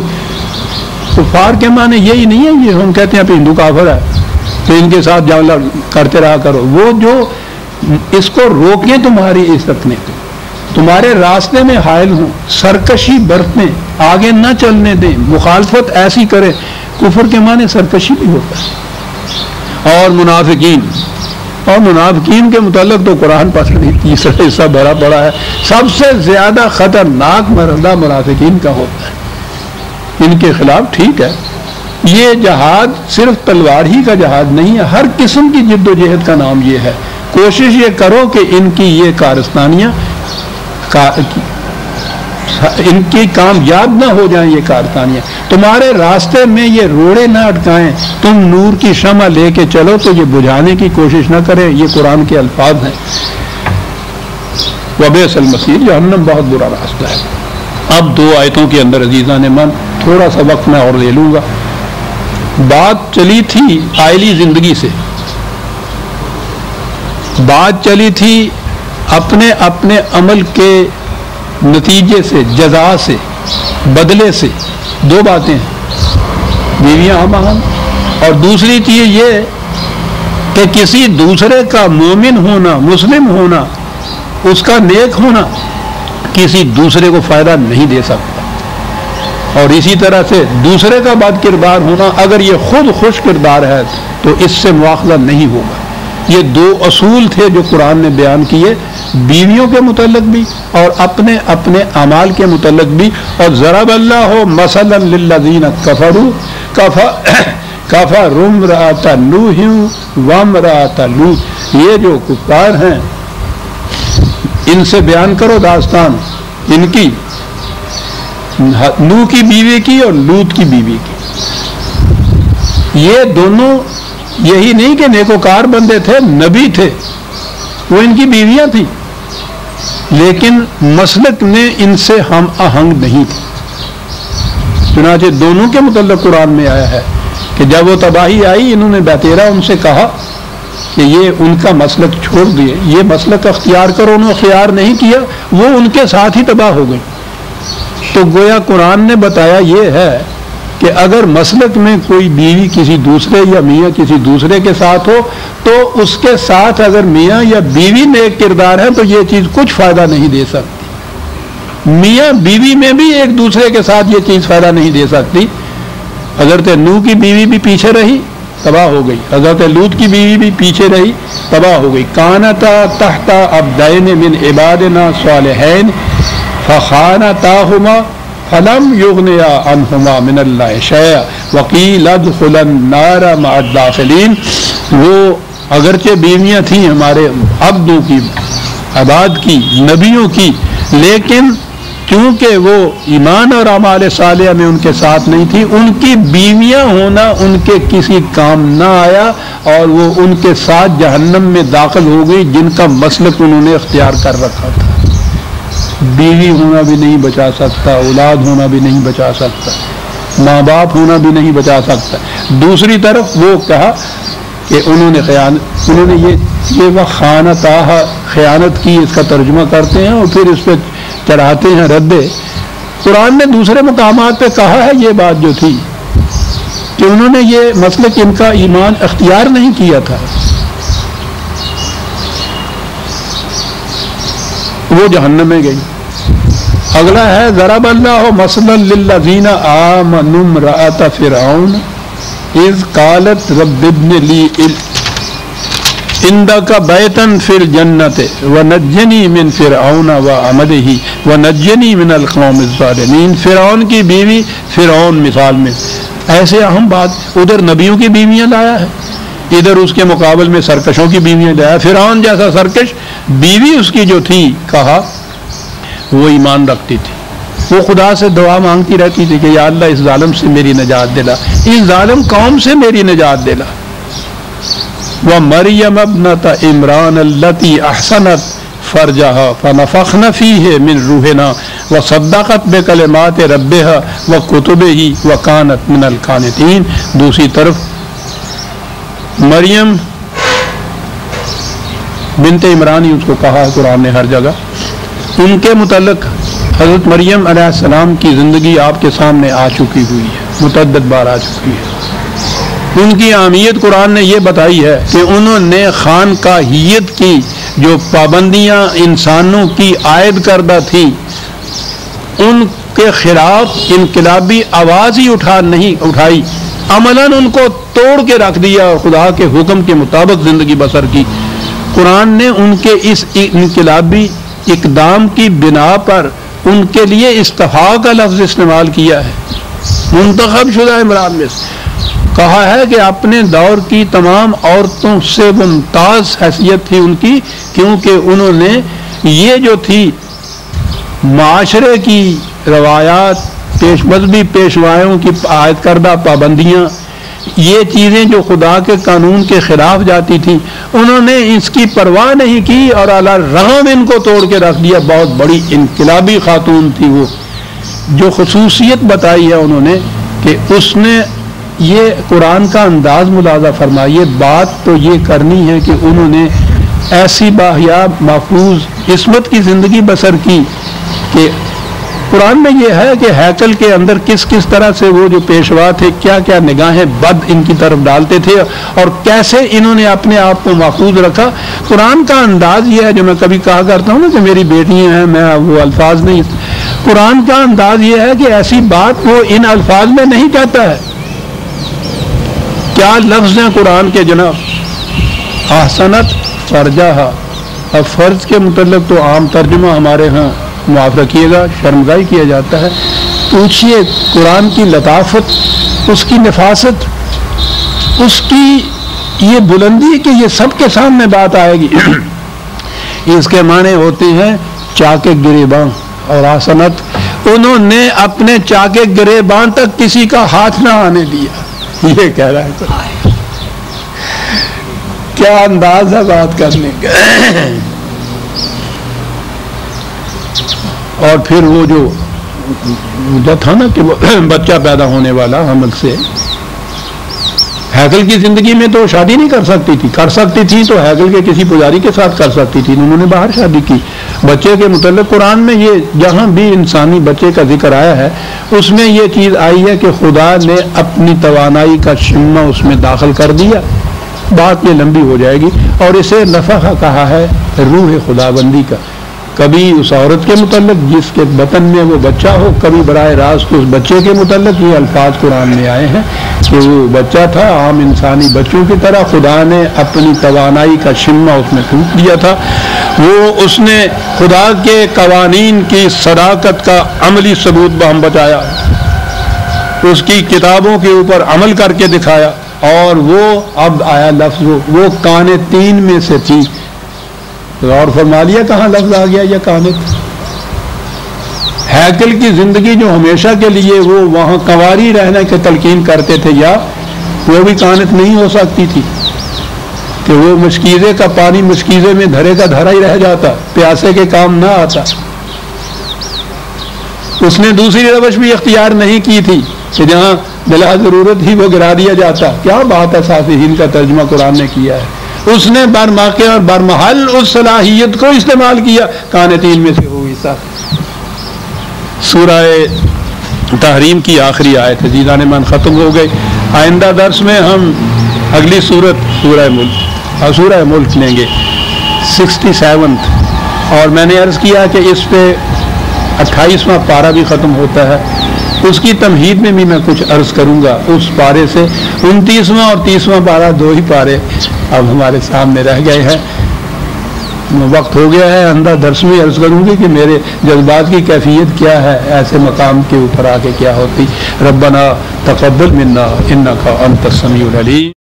کفار کے معنی یہی نہیں ہے، یہ ہم کہتے ہیں پہ ہندو کافر ہے تو ان کے ساتھ جھگڑا کرتے رہا کرو، وہ جو اس کو روکیں تمہاری عزت رکھنے کو، تمہارے راستے میں حائل ہوں، سرکشی برتیں، آگے نہ چلنے دیں، مخالفت ایسی کریں۔ کفر کے معنی سرکشی بھی ہوتا ہے۔ اور منافقین کے متعلق تو قرآن پاک میں تیسرا حصہ بھرا پڑا ہے، سب سے زیادہ خطرناک مرحلہ منافقین کا ہوتا ہے۔ ان کے خلاف ٹھیک ہے، یہ جہاد صرف تلوار ہی کا جہاد نہیں ہے، ہر قسم کی جد و جہد کا نام یہ ہے۔ کوشش یہ کرو کہ ان کی یہ کارستانیاں ان کی کامیاب نہ ہو جائیں، یہ کارستانیاں تمہارے راستے میں یہ روڑے نہ اٹکائیں۔ تم نور کی شمع لے کے چلو تو یہ بجھانے کی کوشش نہ کریں، یہ قرآن کے الفاظ ہیں۔ وبئس المصیر، جہنم بہت برا راستہ ہے۔ اب دو آیتوں کے اندر عزیزان من تھوڑا سا وقت میں اور لے لوں گا۔ بات چلی تھی عائلی زندگی سے، بات چلی تھی اپنے اپنے عمل کے نتیجے سے، جزا سے، بدلے سے۔ دو باتیں ہیں، بیویاں ہم آہنگ، اور دوسری چیز یہ کہ کسی دوسرے کا مومن ہونا، مسلم ہونا، اس کا نیک ہونا کسی دوسرے کو فائدہ نہیں دے سکتا، اور اسی طرح سے دوسرے کا بد کردار ہونا اگر یہ خود خوش کردار ہے تو اس سے مواخذہ نہیں ہوگا۔ یہ دو اصول تھے جو قرآن نے بیان کیے، بیویوں کے متعلق بھی اور اپنے اپنے اعمال کے متعلق بھی۔ اور ضرب اللہ مثلا للذین کفروا کفروا امرأۃ نوح وامرأۃ لوط، یہ جو کفار ہیں ان سے بیان کرو داستان ان کی، نوح کی بیوی کی اور لوط کی بیوی کی۔ یہ دونوں یہی نہیں کہ نیکوکار بندے تھے، نبی تھے، وہ ان کی بیویاں تھیں، لیکن مسلک نے ان سے ہم آہنگ نہیں تھی۔ چنانچہ دونوں کے متعلق قرآن میں آیا ہے کہ جب وہ تباہی آئی انہوں نے بیتیرا ان سے کہا کہ یہ ان کا مسلک چھوڑ دیے، یہ مسلک اختیار کرو، انہوں نے اختیار نہیں کیا، وہ ان کے ساتھ ہی تباہ ہو گئی۔ تو گویا قرآن نے بتایا یہ ہے کہ اگر مسلک میں کوئی بیوی کسی دوسرے یا میاں کسی دوسرے کے ساتھ ہو تو اس کے ساتھ اگر میاں یا بیوی نیک کردار ہے تو یہ چیز کچھ فائدہ نہیں دے سکتی۔ میاں بیوی میں بھی ایک دوسرے کے ساتھ یہ چیز فائدہ نہیں دے سکتی۔ حضرت نوح کی بیوی بھی پیچھے رہی، تباہ ہو گئی، حضرت لوط کی بیوی بھی پیچھے رہی، تباہ ہو گئی۔ کانتا تحت عبدین من عبادنا صالحین فخانتاہما فلم یغنیا عنہما من اللہ شیئا وقیل ادخلا النار مع الداخلین۔ وہ اگرچہ بیویاں تھیں ہمارے عبدوں کی، عباد کی، نبیوں کی، لیکن کیونکہ وہ ایمان اور اعمال صالحہ میں ان کے ساتھ نہیں تھی، ان کی بیویاں ہونا ان کے کسی کام نہ آیا اور وہ ان کے ساتھ جہنم میں داخل ہو گئی جن کا مسلک انہوں نے اختیار کر رکھا تھا۔ بیوی ہونا بھی نہیں بچا سکتا، اولاد ہونا بھی نہیں بچا سکتا، ماں باپ ہونا بھی نہیں بچا سکتا۔ دوسری طرف وہ کہا کہ انہوں نے یہ خانتاہ خیانت کی، اس کا ترجمہ کرتے ہیں اور پھر اس پہ چڑھاتے ہیں ردے۔ قرآن نے دوسرے مقامات پہ کہا ہے یہ بات جو تھی کہ انہوں نے یہ مسلک ان کا ایمان اختیار نہیں کیا تھا، وہ جہنم میں گئی۔ اگلا ہے ضرب اللہ مثلا للذین آمنوا امرأۃ فرعون اذ قالت رب ابن لی عندک بیتا فی الجنۃ ونجنی من فرعون وعملہ ونجنی من القوم الظالمین. فرعون کی بیوی فرعون مثال میں ایسے اہم بات، ادھر نبیوں کی بیویاں لایا ہے، ادھر اس کے مقابل میں سرکشوں کی بیویاں لایا. فرعون جیسا سرکش بیوی اس کی جو تھی، کہا وہ ایمان رکھتی تھی، وہ خدا سے دعا مانگتی رہتی تھی کہ یا اللہ اس ظالم سے میری نجات دلا، اس ظالم قوم سے میری نجات دلا. وَمَرْيَمَ ابْنَتَ عِمْرَانَ الَّتِي أَحْسَنَتْ فَرْجَهَا فَنَفَخْنَا فِيهِ مِنْ رُوحِنَا وَصَدَّقَتْ بِكَلِمَاتِ رَبِّهَا وَكُتُبِهِ وَكَانَتْ مِنَ الْقَانِتِينَ. دوسری طرف مریم بنت عمران ہی اس کو کہا ہے قرآن نے ہر جگہ. ان کے متعلق حضرت مریم علیہ السلام کی زندگی آپ کے سامنے آ چکی ہوئی ہے، متعدد بار آ چکی ہے. ان کی اہمیت قرآن نے یہ بتائی ہے کہ انہوں نے خانقاہیت کی جو پابندیاں انسانوں کی عائد کردہ تھی ان کے خلاف انقلابی آواز ہی نہیں اٹھائی، عملاً ان کو توڑ کے رکھ دیا اور خدا کے حکم کے مطابق زندگی بسر کی. قرآن نے ان کے اس انقلابی اقدام کی بنا پر ان کے لیے استفاء کا لفظ استعمال کیا ہے. منتخب شدہ عمران میں کہا ہے کہ اپنے دور کی تمام عورتوں سے ممتاز حیثیت تھی ان کی، کیونکہ انہوں نے یہ جو تھی معاشرے کی روایات، مذہبی پیشوایوں کی عائد کردہ پابندیاں، یہ چیزیں جو خدا کے قانون کے خلاف جاتی تھیں، انہوں نے اس کی پرواہ نہیں کی اور اعلیٰ رغم ان کو توڑ کے رکھ دیا. بہت بڑی انقلابی خاتون تھی وہ. جو خصوصیت بتائی ہے انہوں نے کہ اس نے یہ قرآن کا انداز ملاحظہ فرمائیے، بات تو یہ کرنی ہے کہ انہوں نے ایسی باحیا محفوظ عصمت کی زندگی بسر کی کہ قرآن میں یہ ہے کہ ہیکل کے اندر کس کس طرح سے وہ جو پیشوا تھے کیا کیا نگاہیں بد ان کی طرف ڈالتے تھے اور کیسے انہوں نے اپنے آپ کو محفوظ رکھا. قرآن کا انداز یہ ہے جو میں کبھی کہا کرتا ہوں نا کہ میری بیٹیاں ہیں، میں وہ الفاظ نہیں، قرآن کا انداز یہ ہے کہ ایسی بات وہ ان الفاظ میں نہیں کہتا ہے. کیا لفظ ہیں قرآن کے جناب؟ احسنت فرجہا. اب فرض کے متعلق تو عام ترجمہ ہمارے ہاں معاف رکھیے گا شرمگاہی کیا جاتا ہے. پوچھئے قرآن کی لطافت، اس کی نفاست، اس کی یہ بلندی کہ یہ سب کے سامنے بات آئے گی. اس کے معنی ہوتے ہیں چاکے گریباں اور آسنت. انہوں نے اپنے چاکے گریباں تک کسی کا ہاتھ نہ آنے دیا. یہ کہہ رہا ہے کیا انداز ہے بات کرنے کا. اور پھر وہ جو تھا نا کہ وہ بچہ پیدا ہونے والا حمل سے، ہیکل کی زندگی میں تو شادی نہیں کر سکتی تھی، کر سکتی تھی تو ہیکل کے کسی پجاری کے ساتھ کر سکتی تھی، انہوں نے باہر شادی کی. بچے کے متعلق قرآن میں یہ جہاں بھی انسانی بچے کا ذکر آیا ہے اس میں یہ چیز آئی ہے کہ خدا نے اپنی توانائی کا شمع اس میں داخل کر دیا. بات یہ لمبی ہو جائے گی. اور اسے نفخہ کہا ہے روح خدا بندی کا. کبھی اس عورت کے متعلق جس کے بطن میں وہ بچہ ہو، کبھی براہ راست اس بچے کے متعلق. یہ الفاظ قرآن میں آئے ہیں کہ وہ بچہ تھا عام انسانی بچوں کی طرح، خدا نے اپنی توانائی کا شمع اس میں پھونک دیا تھا. اس نے خدا کے قوانین کی صداقت کا عملی ثبوت بہم بچایا، اس کی کتابوں کے اوپر عمل کر کے دکھایا. اور وہ اب آیا لفظ وہ قانتین میں سے تھی. غور فرما لیا کہاں لفظ آ گیا یا قانت. ہیکل کی زندگی جو ہمیشہ کے لیے وہ وہاں کنواری رہنے کی تلقین کرتے تھے، یا وہ بھی قانت نہیں ہو سکتی تھی کہ وہ مشکیزے کا پانی مشکیزے میں دھرے کا دھرا ہی رہ جاتا، پیاسے کے کام نہ آتا. اس نے دوسری روش بھی اختیار نہیں کی تھی کہ جہاں بلا ضرورت ہی وہ گرا دیا جاتا. کیا بات ہے، صافین کا ترجمہ قرآن نے کیا ہے. اس نے برماقع اور برمحل اس صلاحیت کو استعمال کیا. قانتین میں سے ہوئی سورہ تحریم کی آخری آیت ہے. عزیزان من ختم ہو گئے. آئندہ درس میں ہم اگلی سورت سورہ ملک لیں گے 67. اور میں نے عرض کیا کہ اس پہ 28واں پارہ بھی ختم ہوتا ہے، اس کی تمہید میں بھی میں کچھ عرض کروں گا۔ اس پارے سے 29واں اور 30واں پارہ، دو ہی پارے اب ہمارے سامنے رہ گئے ہیں، وقت ہو گیا ہے۔ اندھا درس میں عرض کروں گی کہ میرے جذبات کی کیفیت کیا ہے ایسے مقام کے اوپر آ کے کیا ہوتی۔ ربنا تقبل منا انک انت السمیع العلیم۔